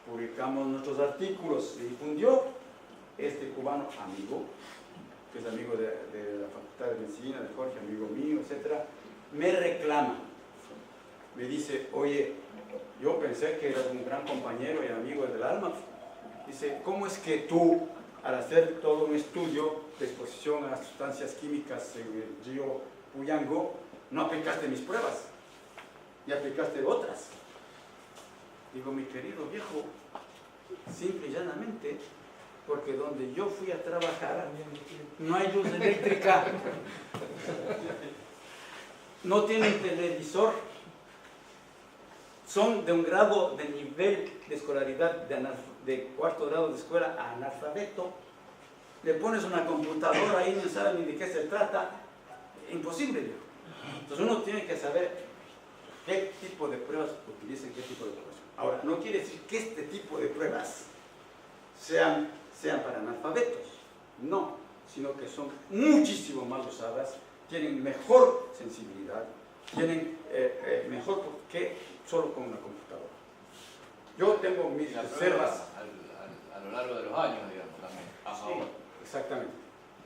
publicamos nuestros artículos, se difundió, este cubano amigo, que es amigo de la Facultad de Medicina, de Jorge, amigo mío, etc., me reclama, me dice, oye, yo pensé que eras un gran compañero y amigo del alma. Dice, ¿cómo es que tú, al hacer todo un estudio de exposición a las sustancias químicas en el río Puyango, no aplicaste mis pruebas y aplicaste otras? Digo, mi querido viejo, simple y llanamente, porque donde yo fui a trabajar no hay luz eléctrica. no tienen televisor, son de un grado de nivel de escolaridad de cuarto grado de escuela a analfabeto. Le pones una computadora ahí, no sabe ni de qué se trata, imposible. Entonces uno tiene que saber qué tipo de pruebas utilizan, qué tipo de pruebas. Ahora, no quiere decir que este tipo de pruebas sean para analfabetos, no, sino que son muchísimo más usadas, tienen mejor sensibilidad, tienen mejor que solo con una computadora. Yo tengo mis reservas. A lo largo de los años, digamos, también. Sí, exactamente.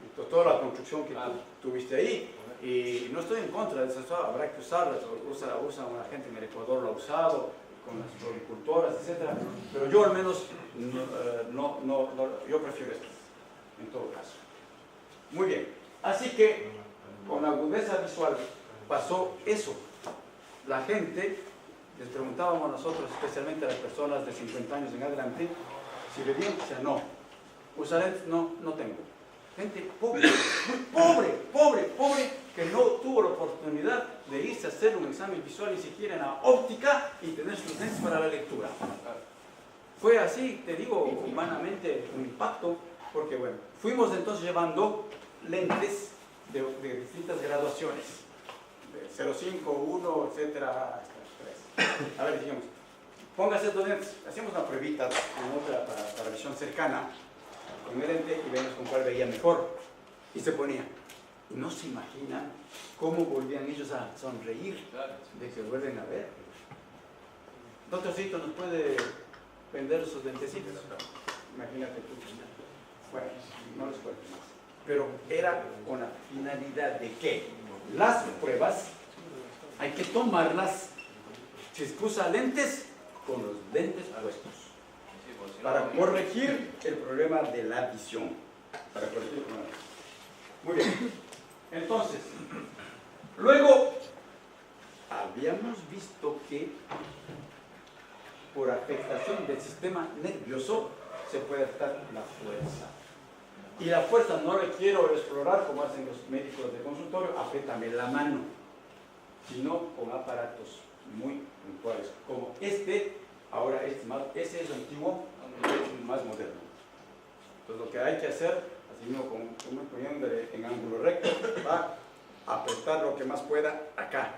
Entonces, toda la construcción que tú tuviste ahí, y no estoy en contra de eso, habrá que usarlas, usa una gente en el Ecuador lo ha usado, con las floricultoras, etc. Pero yo al menos, yo prefiero esto, en todo caso. Muy bien, así que con agudeza visual pasó eso. La gente, les preguntábamos a nosotros, especialmente a las personas de 50 años en adelante, si veían, o sea, no. ¿Usar lentes? No, no tengo. Gente pobre, pobre, que no tuvo la oportunidad de irse a hacer un examen visual ni siquiera en la óptica y tener sus lentes para la lectura. Fue así, te digo, humanamente un impacto, porque bueno, fuimos entonces llevando lentes de distintas graduaciones, de 0,5, 1, etcétera, hasta 3. A ver, digamos, póngase estos lentes, hacíamos una pruebita en otra para visión cercana, con el lente y vemos con cuál veía mejor, y se ponía. Y no se imaginan cómo volvían ellos a sonreír de que vuelven a ver. Doctorcito, ¿nos puede vender sus lentecitos? Imagínate tú. Bueno, no les cuento más. Pero era con la finalidad de que las pruebas hay que tomarlas, si se usa lentes, con los lentes puestos, para corregir el problema de la visión. Para corregir el problema. Muy bien. Entonces, luego habíamos visto que por afectación del sistema nervioso se puede afectar la fuerza. Y la fuerza no la quiero explorar como hacen los médicos de consultorio, apriétame la mano, sino con aparatos muy puntuales, como este. Ahora ese es antiguo, es más moderno. Entonces lo que hay que hacer, así mismo poniéndole en ángulo recto, va a apretar lo que más pueda acá,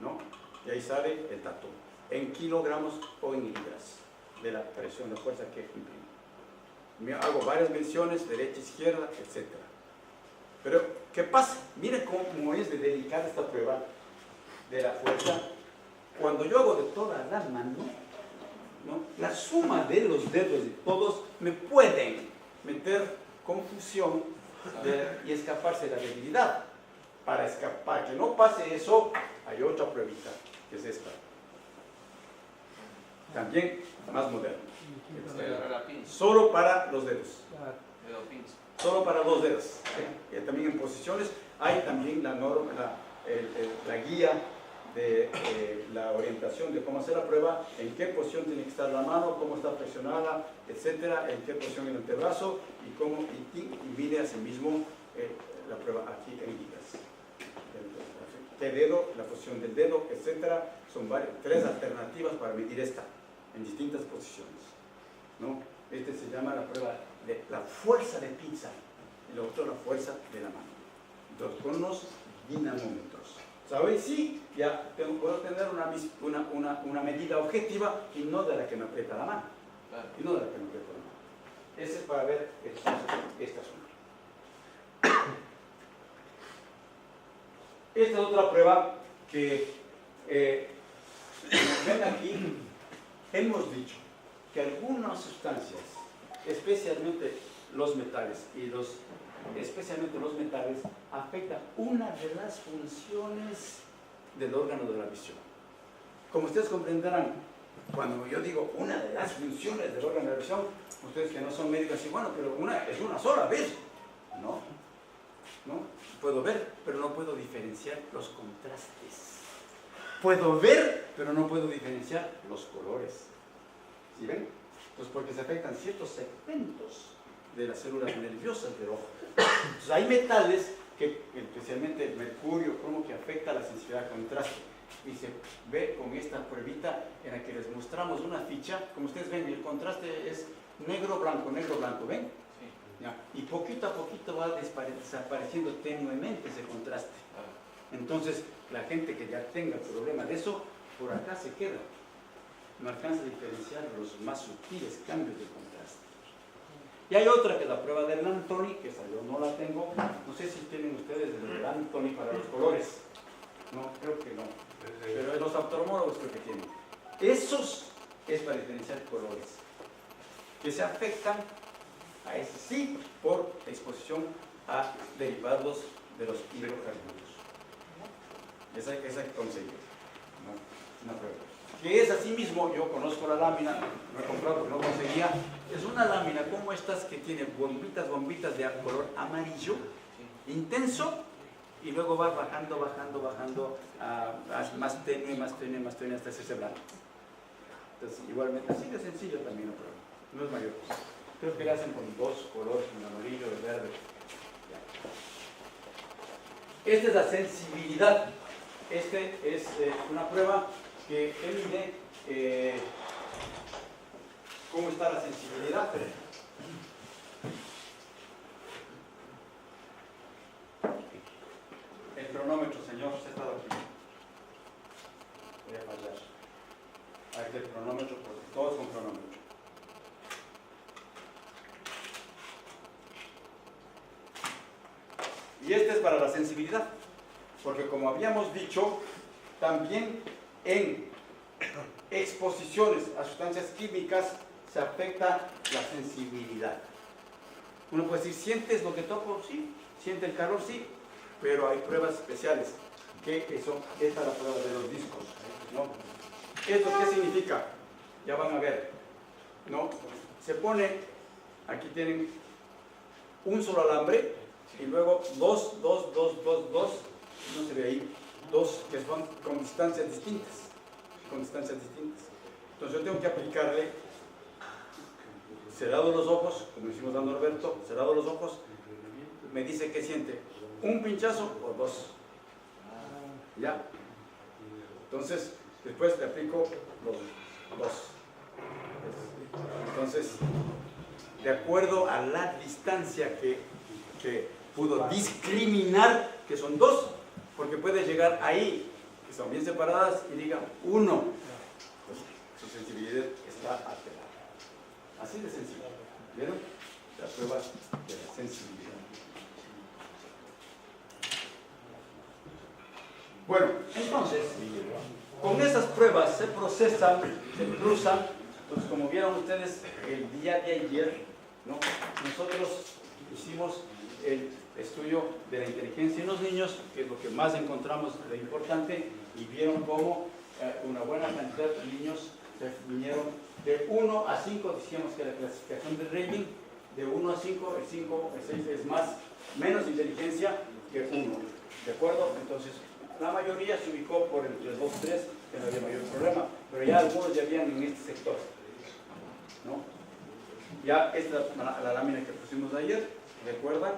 ¿no? Y ahí sale el dato, en kilogramos o en libras, de la presión de fuerza que imprime. Hago varias menciones, derecha, izquierda, etc. Pero, ¿qué pasa? Miren cómo es de delicada esta prueba de la fuerza. Cuando yo hago de toda la mano, ¿no? La suma de los dedos de todos me pueden meter confusión y escaparse de la debilidad. Para escapar, que no pase eso, hay otra pruebita, que es esta. También más moderna. Solo para los dedos. Solo para los dedos. También en posiciones hay también la norma, la guía de la orientación de cómo hacer la prueba, en qué posición tiene que estar la mano, cómo está flexionada, etcétera, en qué posición el antebrazo y mide a sí mismo la prueba aquí en guías. ¿Qué dedo? La posición del dedo, etcétera. Son tres alternativas para medir esta en distintas posiciones, ¿no? Este se llama la prueba de la fuerza de pinza y la otra la fuerza de la mano. Entonces, con los dinamómetros. ¿Sabéis? Sí, ya puedo tener una medida objetiva y no de la que me aprieta la mano. Y no de la que me aprieta la mano. Ese es para ver esta zona. Esta es otra prueba que, como ven aquí, hemos dicho que algunas sustancias, especialmente los metales especialmente los metales, afectan una de las funciones del órgano de la visión. Como ustedes comprenderán, cuando yo digo una de las funciones del órgano de la visión, ustedes que no son médicos dicen, bueno, pero es una sola vez. No, puedo ver, pero no puedo diferenciar los contrastes. Puedo ver, pero no puedo diferenciar los colores. ¿Sí ven? Pues porque se afectan ciertos segmentos de las células nerviosas del ojo. Entonces hay metales que especialmente el mercurio, cromo, que afecta la sensibilidad al contraste. Y se ve con esta pruebita en la que les mostramos una ficha. Como ustedes ven, el contraste es negro, blanco, ¿ven? Sí. Ya. Y poquito a poquito va desapareciendo tenuemente ese contraste. Entonces, la gente que ya tenga problema de eso, por acá se queda. No alcanza a diferenciar los más sutiles cambios de contraste. Y hay otra que es la prueba del Anthony, que esa yo no la tengo. No sé si tienen ustedes el Anthony para los colores. No, creo que no. Pero los oftalmólogos creo que tienen. Esos es para diferenciar colores, que se afectan a ese sí por exposición a derivados de los hidrocarburos. Esa hay que conseguir, ¿no? Una prueba. Que es así mismo, yo conozco la lámina, no he comprado porque no conseguía. Es una lámina como estas que tiene bombitas de color amarillo, intenso, y luego va bajando a más tenue, hasta hacerse blanco. Entonces, igualmente, así de sencillo también la prueba, no es mayor cosa. Creo que le hacen con dos colores, un amarillo, el verde. Ya. Esta es la sensibilidad. Este es una prueba que mide cómo está la sensibilidad. El cronómetro, señor, se está aquí. Voy a fallar. Ahí está el cronómetro, porque todos con cronómetro. Y este es para la sensibilidad, porque como habíamos dicho, también en exposiciones a sustancias químicas se afecta la sensibilidad. Uno puede decir, ¿sientes lo que toco? Sí. ¿Siente el calor? Sí. Pero hay pruebas especiales, esta es la prueba de los discos, ¿no? ¿Esto qué significa? Ya van a ver, ¿no? Se pone, aquí tienen un solo alambre, y luego dos, no se ve ahí, dos que son con distancias distintas. Entonces yo tengo que aplicarle, cerrado los ojos, como hicimos a Norberto, cerrado los ojos, me dice que siente un pinchazo o dos. ¿Ya? Entonces, después le aplico los dos. Entonces, de acuerdo a la distancia que pudo discriminar, que son dos, porque puede llegar ahí, que son bien separadas, y diga uno. Pues, su sensibilidad está alterada. Así de sencillo. ¿Vieron? La prueba de la sensibilidad. Bueno, entonces, con esas pruebas se procesan, se cruzan. Entonces, como vieron ustedes el día de ayer, ¿no? Nosotros hicimos el estudio de la inteligencia en los niños, que es lo que más encontramos de importante, y vieron cómo una buena cantidad de niños se vinieron de 1 a 5, decíamos que la clasificación de rating, de 1 a 5, el 5, el 6 es menos inteligencia que 1, ¿de acuerdo? Entonces, la mayoría se ubicó por entre 2 y 3, que no había mayor problema, pero ya algunos ya habían en este sector, ¿no? Ya esta es la lámina que pusimos ayer, ¿recuerdan?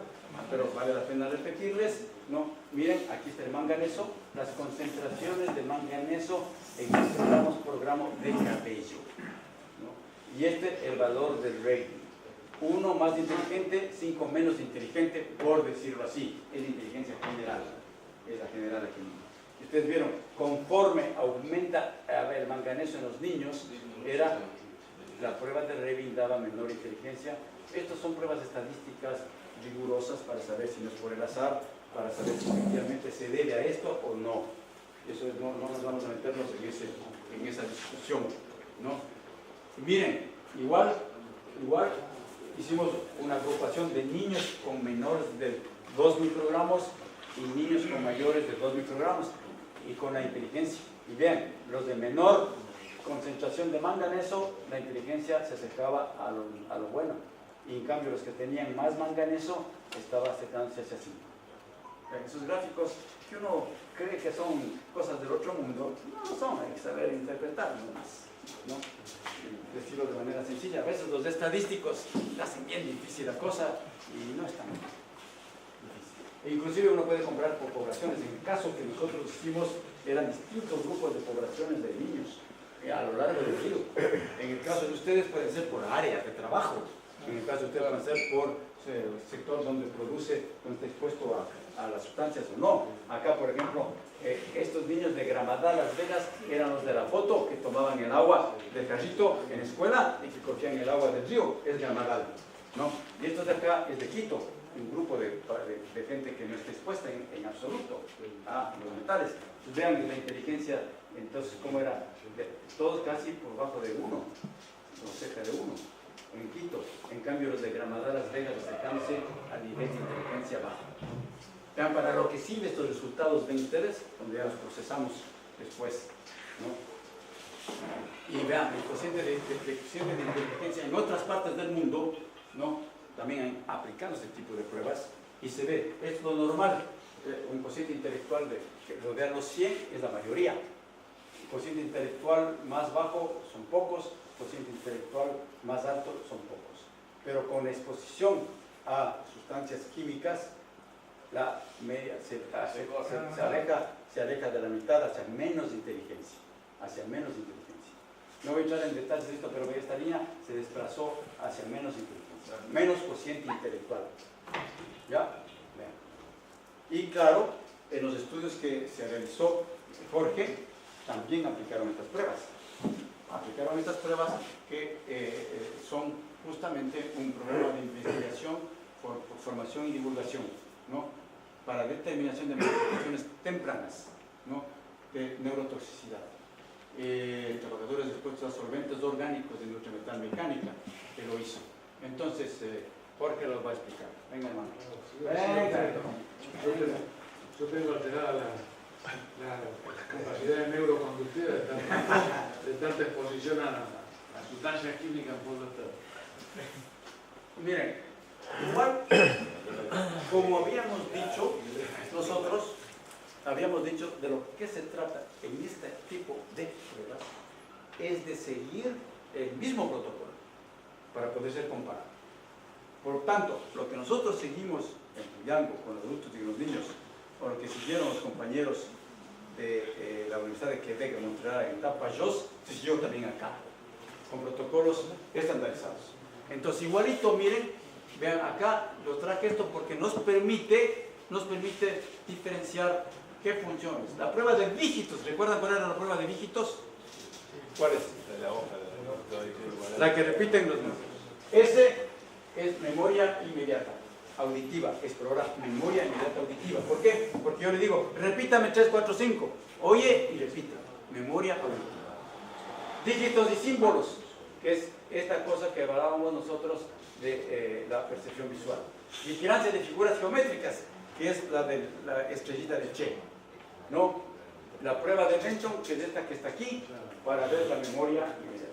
Pero vale la pena repetirles, ¿no? Miren, aquí está el manganeso, las concentraciones de manganeso en gramos por gramo de cabello, ¿no? Y este el valor del rating. 1 más inteligente, 5 menos inteligente, por decirlo así, es la inteligencia general. Es la general aquí. Ustedes vieron, conforme aumenta el manganeso en los niños, era la prueba de Revin daba menor inteligencia. Estas son pruebas estadísticas rigurosas para saber si no es por el azar, para saber si efectivamente se debe a esto o no. Eso es, no nos vamos a meternos en esa discusión, ¿no? Y miren, igual hicimos una agrupación de niños con menores de 2 microgramos y niños con mayores de 2 microgramos y con la inteligencia. Y vean, los de menor concentración de manganeso, la inteligencia se acercaba a lo bueno. Y en cambio los que tenían más manganeso estaba acercándose hacia 5. Esos gráficos que uno cree que son cosas del otro mundo, no lo son, hay que saber interpretarlos más, ¿no? Decirlo de manera sencilla. A veces los estadísticos hacen bien difícil la cosa y no es tan difícil. E inclusive uno puede comprar por poblaciones. En el caso que nosotros hicimos, eran distintos grupos de poblaciones de niños a lo largo del río. En el caso de ustedes pueden ser por áreas de trabajo. En el caso de ustedes pueden ser por sector donde está expuesto a las sustancias o no. Acá, por ejemplo, estos niños de Gramadal, Las Vegas, eran los de la foto que tomaban el agua del carrito en escuela y que cogían el agua del río, es Gramadal, ¿no? Y estos de acá es de Quito, un grupo de gente que no está expuesta en absoluto a los metales. Entonces, vean la inteligencia, entonces, cómo era, todos casi por debajo de 1, o cerca de 1. En Quito. En cambio, los de Gramadal, Las Vegas, acercándose a nivel de inteligencia baja. Vean, para lo que sirven estos resultados ven ustedes, donde ya los procesamos después, ¿no? Y vean, el cociente de inteligencia en otras partes del mundo, ¿no? También han aplicado este tipo de pruebas y se ve, es lo normal, un cociente intelectual que rodea los 100 es la mayoría. El cociente intelectual más bajo son pocos, cociente intelectual más alto son pocos, pero con la exposición a sustancias químicas la media se aleja de la mitad hacia menos inteligencia, no voy a entrar en detalles de esto, pero esta línea se desplazó hacia menos inteligencia, menos cociente intelectual, ¿ya? Vean. Y claro, en los estudios que se realizó Jorge también aplicaron estas pruebas que son justamente un programa de investigación, formación y divulgación, ¿no? Para determinación de manifestaciones tempranas, ¿no? De neurotoxicidad. Trabajadores expuestos a solventes orgánicos de industria metalmecánica, que lo hizo. Entonces, Jorge los va a explicar. Venga, hermano. Yo tengo alterada la capacidad neuroconductiva de tanta exposición a sustancias químicas por los estados. Miren, igual, como habíamos dicho, nosotros habíamos dicho de lo que se trata en este tipo de pruebas es de seguir el mismo protocolo para poder ser comparado. Por tanto, lo que nosotros seguimos estudiando con los adultos y los niños, o lo que siguieron los compañeros de la Universidad de Quebec, de Montreal, en Tapajós, se siguió también acá, con protocolos estandarizados. Entonces, igualito, miren, vean acá, lo traje esto porque nos permite diferenciar qué funciones. La prueba de dígitos, ¿recuerdan cuál era la prueba de dígitos? ¿Cuál es? La que repiten los números. Ese es memoria inmediata, auditiva, explorar memoria inmediata auditiva. ¿Por qué? Porque yo le digo, repítame 3, 4, 5, oye y repita, memoria auditiva. Dígitos y símbolos, que es esta cosa que hablábamos nosotros de la percepción visual. Vigilancia de figuras geométricas, que es la de la estrellita de Che, ¿no? La prueba de Benson, que es esta que está aquí, para ver la memoria inmediata.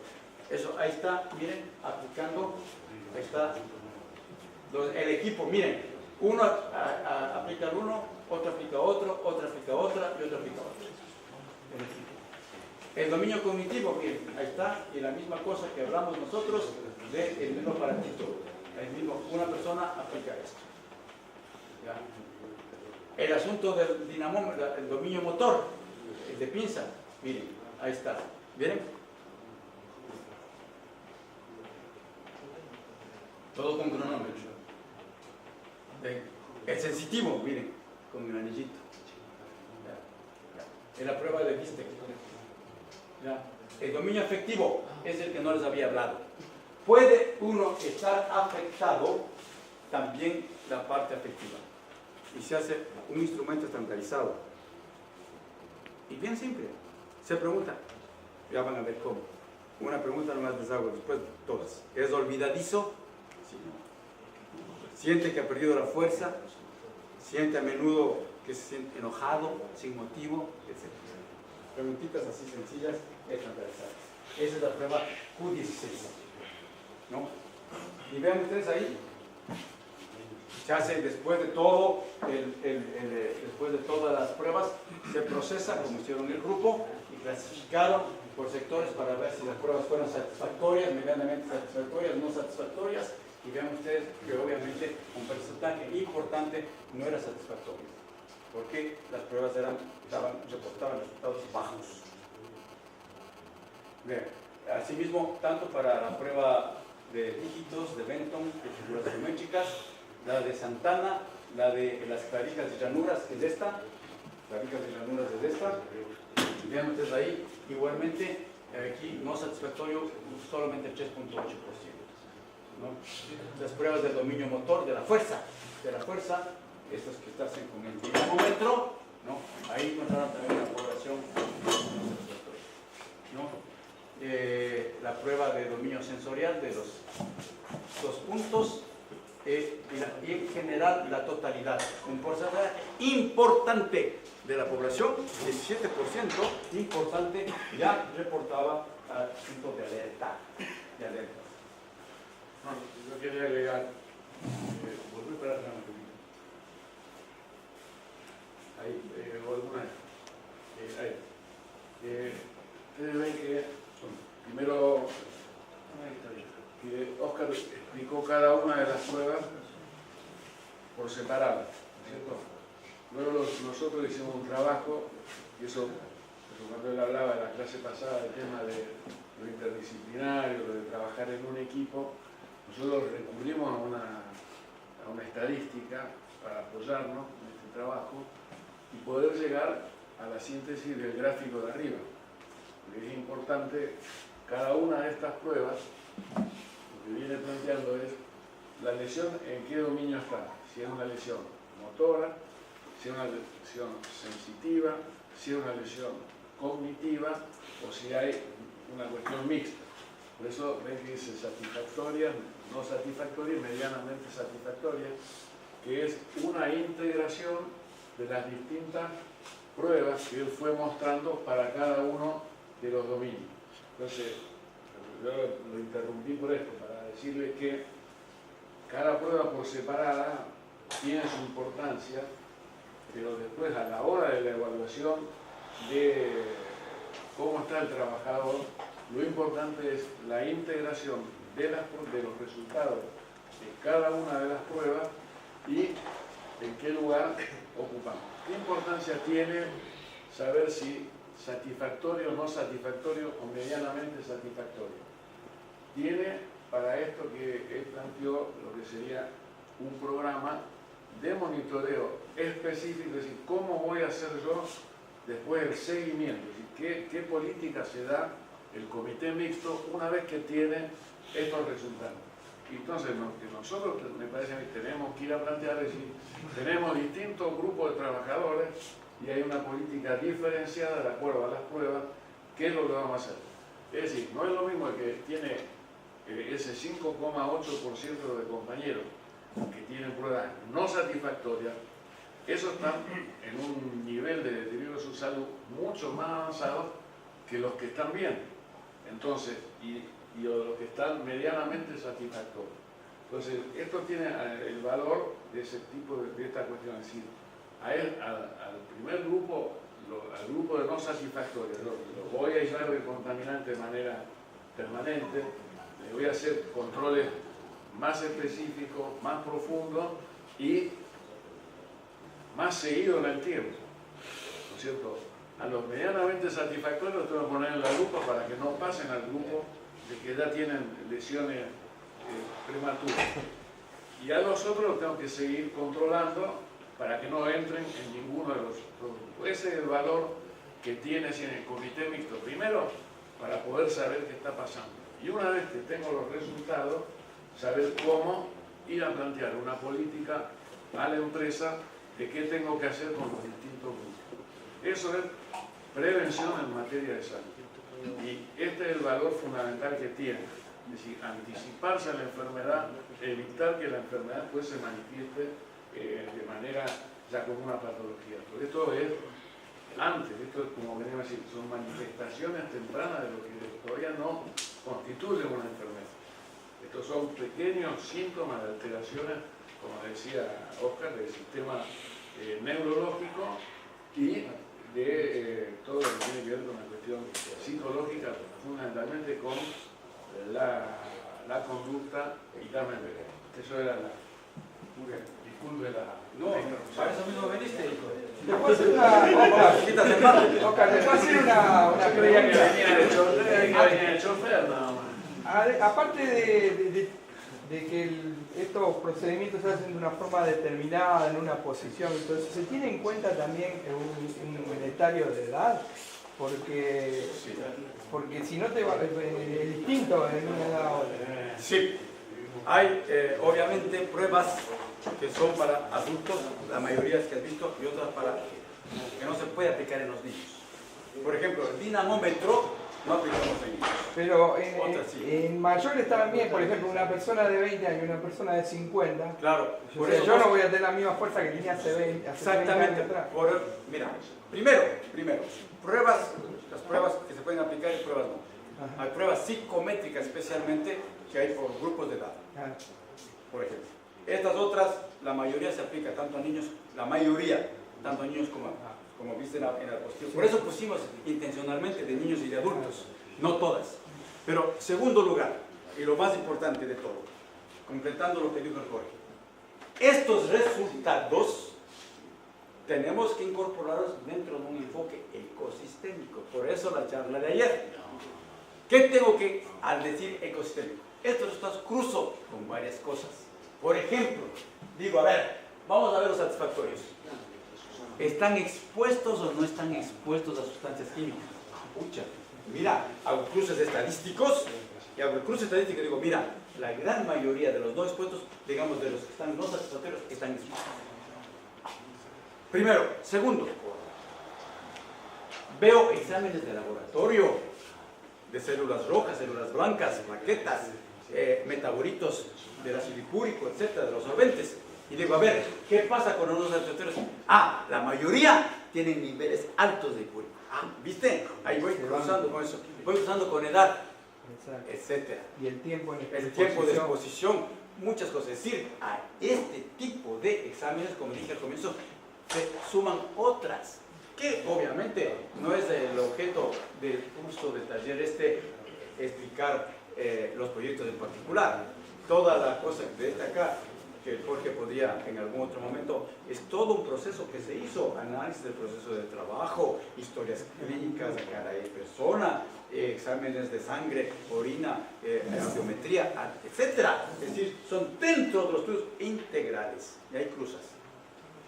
Eso, ahí está, miren, aplicando, ahí está el equipo, miren, uno aplica al uno, otro aplica a otro, otro aplica a otra y otro aplica a otro. El dominio cognitivo, miren, ahí está, y la misma cosa que hablamos nosotros del mismo aparatito. El mismo, una persona aplica esto. ¿Ya? El asunto del dinamómetro, el dominio motor, el de pinza, miren, ahí está. ¿Miren? Todo con cronómetro. El sensitivo, miren, con el anillito. En la prueba de Vistek. El dominio afectivo es el que no les había hablado. Puede uno estar afectado también la parte afectiva. Y se hace un instrumento estandarizado. Y bien simple. Se pregunta, ya van a ver cómo. Una pregunta nomás les hago, después todas. ¿Es olvidadizo? Sí, no. ¿Siente que ha perdido la fuerza? ¿Siente a menudo que se siente enojado, sin motivo? Etc. Preguntitas así sencillas, estandarizadas. Esa es la prueba Q16. ¿No? Y vean ustedes ahí, se hace después de todo, después de todas las pruebas, se procesa como hicieron el grupo y clasificaron por sectores para ver si las pruebas fueron satisfactorias, medianamente satisfactorias, no satisfactorias, Y vean ustedes que obviamente un porcentaje importante no era satisfactorio, porque las pruebas reportaban resultados bajos. Bien, asimismo, tanto para la prueba de dígitos de Benton, de figuras geométricas, la de Santana, la de las clarijas y llanuras, que es esta, clarijas y llanuras es esta, vean ustedes ahí, igualmente aquí no satisfactorio, solamente el 3.8%. ¿no? Las pruebas del dominio motor, de la fuerza, estas que están con el dinamómetro, ¿no? Ahí encontraron también una población no satisfactoria. ¿no? La prueba de dominio sensorial de los 2 puntos y en general la totalidad, un porcentaje importante de la población, 17%, importante, ya reportaba puntos de alerta. No, yo quería agregar, volver para atrás un poquito. Ahí, o alguna ahí. Ustedes ven que, primero, que Óscar explicó cada una de las pruebas por separado, ¿no es cierto? Luego nosotros hicimos un trabajo, y eso cuando él hablaba en la clase pasada del tema de lo interdisciplinario, de trabajar en un equipo, nosotros recurrimos a una estadística para apoyarnos en este trabajo y poder llegar a la síntesis del gráfico de arriba. Porque es importante, cada una de estas pruebas, lo que viene planteando es la lesión en qué dominio está, si es una lesión motora, si es una lesión sensitiva, si es una lesión cognitiva o si hay una cuestión mixta. Por eso ven que dice satisfactoria, no satisfactoria y medianamente satisfactoria, que es una integración de las distintas pruebas que él fue mostrando para cada uno de los dominios. Entonces, yo lo interrumpí por esto, para decirles que cada prueba por separada tiene su importancia, pero después a la hora de la evaluación de cómo está el trabajador, lo importante es la integración de los resultados de cada una de las pruebas y en qué lugar ocupamos. ¿Qué importancia tiene saber si satisfactorio o no satisfactorio o medianamente satisfactorio? Tiene para esto que él planteó lo que sería un programa de monitoreo específico, es decir, cómo voy a hacer yo después el seguimiento, es decir, qué política se da el comité mixto una vez que tiene estos resultados. Entonces, lo que nosotros, me parece que tenemos que ir a plantear es decir, tenemos distintos grupos de trabajadores y hay una política diferenciada de acuerdo a las pruebas, ¿qué es lo que vamos a hacer? Es decir, no es lo mismo el que tiene ese 5,8% de compañeros que tienen pruebas no satisfactorias, esos están en un nivel de deterioro de su salud mucho más avanzado que los que están bien. Entonces, y los que están medianamente satisfactorios. Entonces, esto tiene el valor de ese tipo de esta cuestión. Es decir, al primer grupo, al grupo de no satisfactorios, lo voy a aislar del contaminante de manera permanente, le voy a hacer controles más específicos, más profundos y más seguidos en el tiempo. ¿No es cierto? A los medianamente satisfactorios los tengo que poner en la lupa para que no pasen al grupo de que ya tienen lesiones prematuras. Y a los otros los tengo que seguir controlando para que no entren en ninguno de los productos. Ese es el valor que tiene en el comité mixto. Primero, para poder saber qué está pasando. Y una vez que tengo los resultados, saber cómo ir a plantear una política a la empresa de qué tengo que hacer con los distintos grupos. Eso es prevención en materia de salud. Y este es el valor fundamental que tiene. Es decir, anticiparse a la enfermedad, evitar que la enfermedad pues se manifieste de manera ya como una patología. Pero esto es antes, esto es como venimos a decir, son manifestaciones tempranas de lo que todavía no constituye una enfermedad. Estos son pequeños síntomas de alteraciones, como decía Óscar, del sistema neurológico y de todo lo que tiene que ver con la cuestión psicológica, fundamentalmente con la la conducta y darme pelea. Eso era la... Muy bien, disculpe la... No, para eso mismo veniste, hijo. ¿Te puedo hacer una... Quítate el mate. Oscar, ¿te puedo hacer una creía que pregunta? venía el chofer, nada más. Aparte de que estos procedimientos se hacen de una forma determinada, en una posición, entonces se tiene en cuenta también un etario de edad, porque si no te va el instinto en una edad a otra. Sí, hay obviamente pruebas que son para adultos, la mayoría que has visto, y otras para que no se puede aplicar en los niños. Por ejemplo, el dinamómetro no aplicamos en niños. Pero Otras sí. en mayores también, por ejemplo, una persona de 20 años y una persona de 50, Claro, o sea, yo no voy a tener la misma fuerza que tenía hace 20 exactamente. años atrás. Mira, primero, pruebas, las pruebas que se pueden aplicar y pruebas no. Ajá. Hay pruebas psicométricas especialmente que hay por grupos de edad, Ah, por ejemplo. Estas otras, la mayoría se aplica tanto a niños, la mayoría, tanto a niños como viste en la postura. Por eso pusimos intencionalmente de niños y de adultos, no todas. Pero segundo lugar, y lo más importante de todo, completando lo que dijo el Jorge, estos resultados tenemos que incorporarlos dentro de un enfoque ecosistémico. Por eso la charla de ayer. ¿Qué tengo que al decir ecosistémico? Estos resultados cruzo con varias cosas. Por ejemplo, digo, a ver, vamos a ver los satisfactorios. ¿Están expuestos o no están expuestos a sustancias químicas? Pucha, mira, hago cruces estadísticos y hago el cruce estadístico y digo, mira, la gran mayoría de los no expuestos, digamos de los que están no satisfactorios, están expuestos. Primero. Segundo, veo exámenes de laboratorio de células rojas, células blancas, plaquetas, metabolitos del ácido hipúrico, etcétera, de los solventes. Y digo, a ver, ¿qué pasa con los satisfactorios? Ah, la mayoría tienen niveles altos de hipúrico. Ah, ¿viste? Ahí voy cruzando con eso. Voy cruzando con edad, exacto. etcétera. Y el tiempo en El tiempo de exposición, muchas cosas. Es decir, a este tipo de exámenes, como dije al comienzo, se suman otras, que obviamente no es el objeto del curso del taller explicar los proyectos en particular. Toda la cosa de esta acá, que Jorge podría en algún otro momento, es todo un proceso que se hizo, análisis del proceso de trabajo, historias clínicas de cada persona, exámenes de sangre, orina, audiometría, etc. Es decir, son dentro de los estudios integrales, y hay cruzas.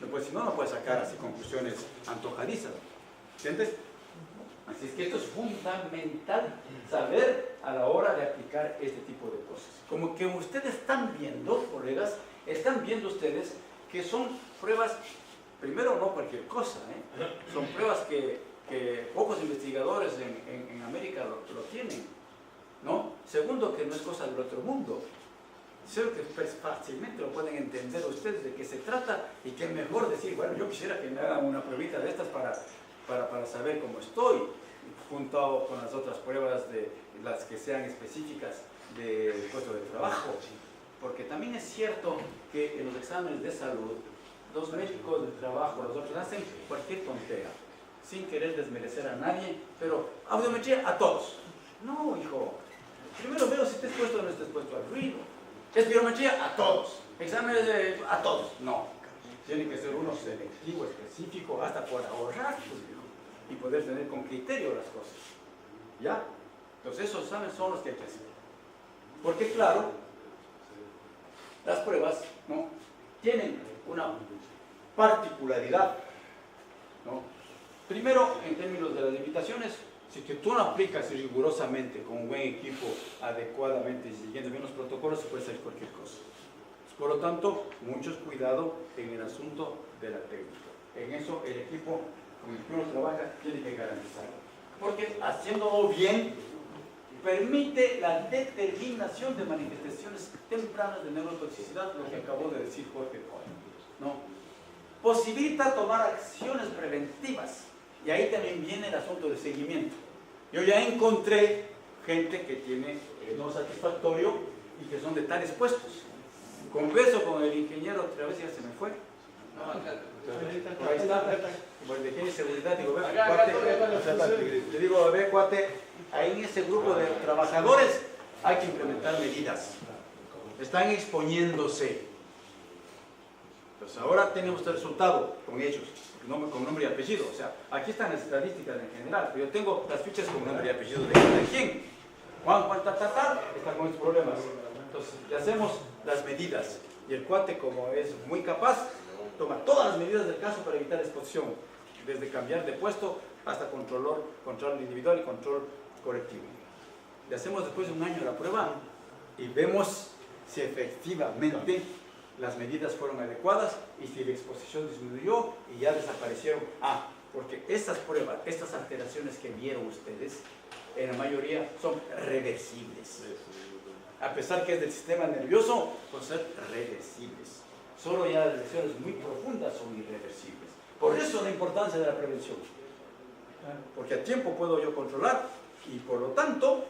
Pues si no, no puedes sacar así conclusiones antojadizas. ¿Entiendes? Así es que esto es fundamental saber a la hora de aplicar este tipo de cosas. Como que ustedes están viendo, colegas, están viendo ustedes que son pruebas, primero no cualquier cosa, son pruebas que pocos investigadores en América lo tienen, ¿no? Segundo, que no es cosa del otro mundo. Sé que fácilmente lo pueden entender ustedes de qué se trata y que es mejor decir, bueno, yo quisiera que me hagan una pruebita de estas para saber cómo estoy, junto con las otras pruebas de las que sean específicas del puesto de trabajo. Porque también es cierto que en los exámenes de salud, los médicos de trabajo, los otros, hacen cualquier tontera, sin querer desmerecer a nadie, pero audiometría a todos. No, hijo. Primero veo si estés expuesto o no estés expuesto al ruido. Espirometría a todos. Exámenes a todos. No. Tiene que ser uno selectivo, específico, hasta por ahorrar y poder tener con criterio las cosas. ¿Ya? Entonces esos exámenes son los que hay que hacer. Porque claro, las pruebas, ¿no?, tienen una particularidad, ¿no? Primero, en términos de las limitaciones, si que tú no aplicas rigurosamente con un buen equipo, adecuadamente y siguiendo bien los protocolos, se puede hacer cualquier cosa. Por lo tanto, mucho cuidado en el asunto de la técnica. En eso el equipo con el que uno trabaja tiene que garantizarlo. Porque haciéndolo bien, permite la determinación de manifestaciones tempranas de neurotoxicidad, lo que acabó de decir Jorge Cohen, ¿no? Posibilita tomar acciones preventivas, y ahí también viene el asunto de seguimiento. Yo ya encontré gente que tiene no satisfactorio y que son de tales puestos. Converso con el ingeniero, otra vez ya se me fue. No, acá. Ahí está, por el de seguridad, digo, cuate, le digo, ve, cuate, ahí en ese grupo de trabajadores hay que implementar medidas. Están exponiéndose. Entonces ahora tenemos el resultado con ellos, con nombre y apellido. O sea, aquí están las estadísticas en general, pero yo tengo las fichas con nombre y apellido de cada quien. Juan, está con estos problemas. Entonces, le hacemos las medidas. Y el cuate, como es muy capaz, toma todas las medidas del caso para evitar exposición, desde cambiar de puesto hasta control individual y control colectivo. Le hacemos después de un año la prueba y vemos si efectivamente las medidas fueron adecuadas y si la exposición disminuyó y ya desaparecieron. Porque estas pruebas, estas alteraciones que vieron ustedes, en la mayoría son reversibles. A pesar que es del sistema nervioso, pueden ser reversibles. Solo ya las lesiones muy profundas son irreversibles. Por eso la importancia de la prevención. Porque a tiempo puedo yo controlar y por lo tanto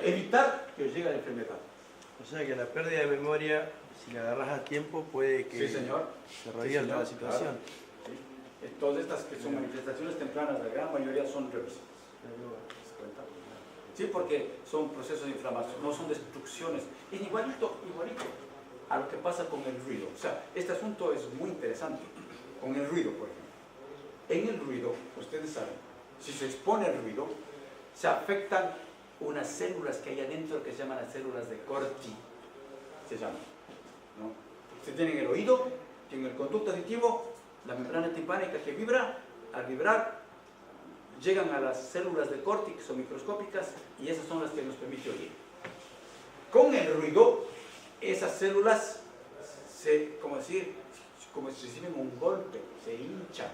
evitar que llegue a la enfermedad. O sea que la pérdida de memoria, si la agarras a tiempo, puede que sí, señor. se revierta la situación. Claro. Sí. Todas estas que son manifestaciones tempranas, la gran mayoría son reversibles. Sí, porque son procesos de inflamación, no son destrucciones. Es igualito a lo que pasa con el ruido. O sea, este asunto es muy interesante. Con el ruido, por ejemplo. En el ruido, ustedes saben, si se expone al ruido, se afectan unas células que hay adentro que se llaman las células de Corti. Se llaman, ¿no? Se tienen el oído, tienen el conducto auditivo, la membrana timpánica que vibra. Al vibrar, llegan a las células de Corti, que son microscópicas, y esas son las que nos permiten oír. Con el ruido, esas células como si reciben un golpe, se hinchan.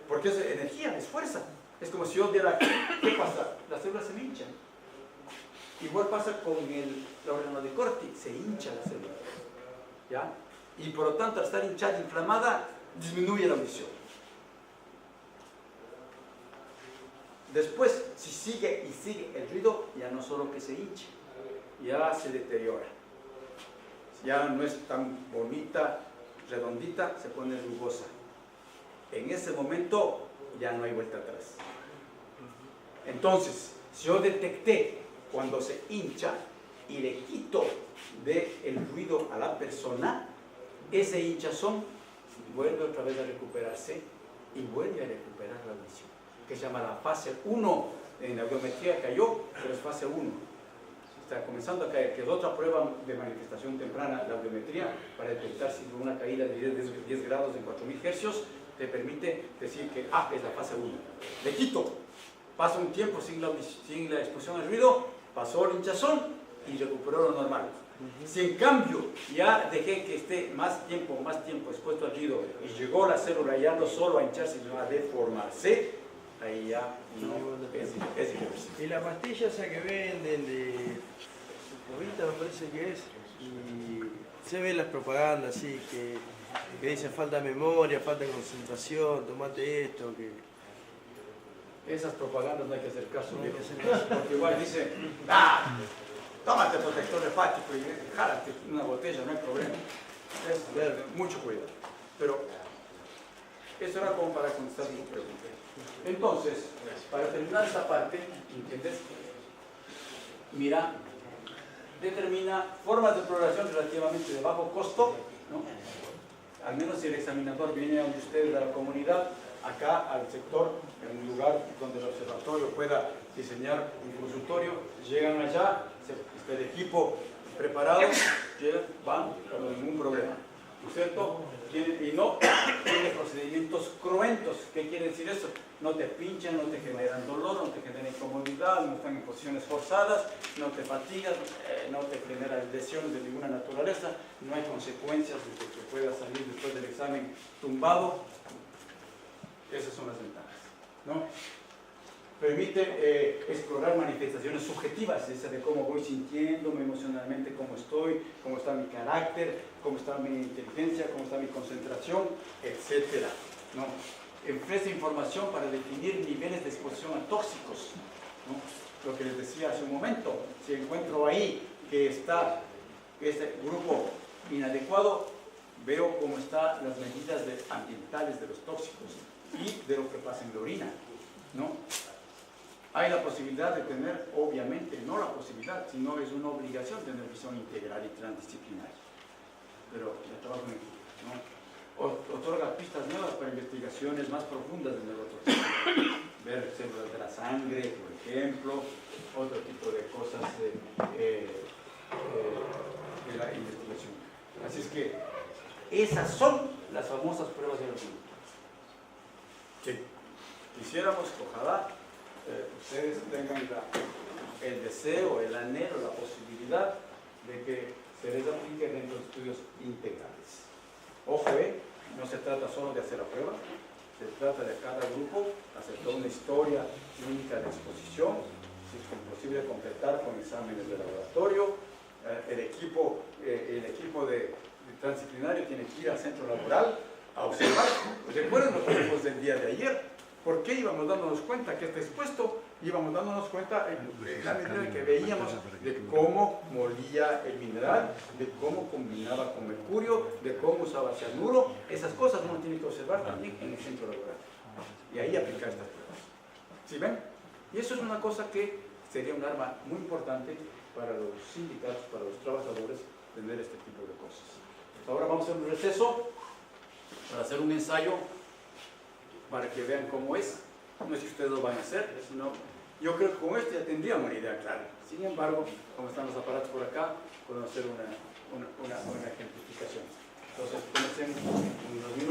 Porque es energía, es fuerza. Es como si yo diera, ¿qué pasa? Las células se me hinchan. Igual pasa con el órgano de Corti, se hincha la célula. ¿Ya? Y por lo tanto, al estar hinchada, inflamada, disminuye la audición. Después, si sigue y sigue el ruido, ya no solo que se hinche, ya se deteriora. Ya no es tan bonita, redondita, se pone rugosa. En ese momento ya no hay vuelta atrás. Entonces, si yo detecté cuando se hincha y le quito del ruido a la persona, ese hinchazón vuelve otra vez a recuperarse y vuelve a recuperar la audición, que se llama la fase 1. En la audiometría cayó, pero es fase 1. Está comenzando a caer, que es otra prueba de manifestación temprana, la audiometría, para detectar si una caída de 10 grados en 4000 hercios te permite decir que es la fase 1. Le quito, pasa un tiempo sin la exposición al ruido, pasó el hinchazón y recuperó lo normal. Si en cambio ya dejé que esté más tiempo expuesto al ruido y llegó la célula ya no solo a hincharse sino a deformarse, ahí ya no es irreversible. Y la pastilla esa que venden de ahorita me parece que es, y se ven las propagandas así que dicen falta de memoria, falta de concentración, tomate esto, que Esas propagandas no hay que hacer caso, no hay viejo. que hacer caso. Porque igual dice, tómate protector hepático y jálate una botella, no hay problema. Es mucho cuidado. Pero eso era como para contestar tu pregunta. Entonces, para terminar esta parte, ¿entiendes? Mira, determina formas de programación relativamente de bajo costo, ¿no? Al menos si el examinador viene a ustedes, a la comunidad, acá al sector, en un lugar donde el observatorio pueda diseñar un consultorio, llegan allá, está el equipo preparado, llegan, van, sin ningún problema, ¿no es cierto? Y no tiene procedimientos cruentos. ¿Qué quiere decir eso? No te pinchan, no te generan dolor, no te generan incomodidad, no están en posiciones forzadas, no te fatigas, no te generan lesiones de ninguna naturaleza, no hay consecuencias de que puedas salir después del examen tumbado. Esas son las ventajas, ¿no? Permite explorar manifestaciones subjetivas, esa de cómo voy sintiéndome emocionalmente, cómo estoy, cómo está mi carácter, cómo está mi inteligencia, cómo está mi concentración, etc., ¿no? Ofrece información para definir niveles de exposición a tóxicos, ¿no? Lo que les decía hace un momento, si encuentro ahí que está este grupo inadecuado, veo cómo están las medidas ambientales de los tóxicos y de lo que pasa en la orina, ¿no? Hay la posibilidad de tener, obviamente, no la posibilidad, sino es una obligación tener visión integral y transdisciplinaria. Pero ya trabajo en equipo, ¿no? Otorga pistas nuevas para investigaciones más profundas de neurotoxicidad. Ver células de la sangre, por ejemplo, otro tipo de cosas de la investigación. Así es que esas son las famosas pruebas de los que quisiéramos que ojalá ustedes tengan el deseo, el anhelo, la posibilidad de que se les aplique dentro de estudios integrales. Ojo, no se trata solo de hacer la prueba, se trata de cada grupo hacer toda una historia clínica de exposición, si es posible completar con exámenes de laboratorio. El equipo de transdisciplinario tiene que ir al centro laboral a observar. Recuerden los grupos del día de ayer. ¿Por qué íbamos dándonos cuenta que está expuesto? Íbamos dándonos cuenta en la medida en que veíamos de cómo molía el mineral, de cómo combinaba con mercurio, de cómo usaba cianuro. Esas cosas uno tiene que observar también en el centro laboral. Y ahí aplicar estas pruebas. ¿Sí ven? Y eso es una cosa que sería un arma muy importante para los sindicatos, para los trabajadores, tener este tipo de cosas. Ahora vamos a hacer un receso para hacer un ensayo para que vean cómo es. No es que ustedes lo van a hacer, sino yo creo que con esto ya tendrían una idea clara. Sin embargo, como están los aparatos por acá, podemos hacer una ejemplificación. Entonces, comencemos en unos minutos.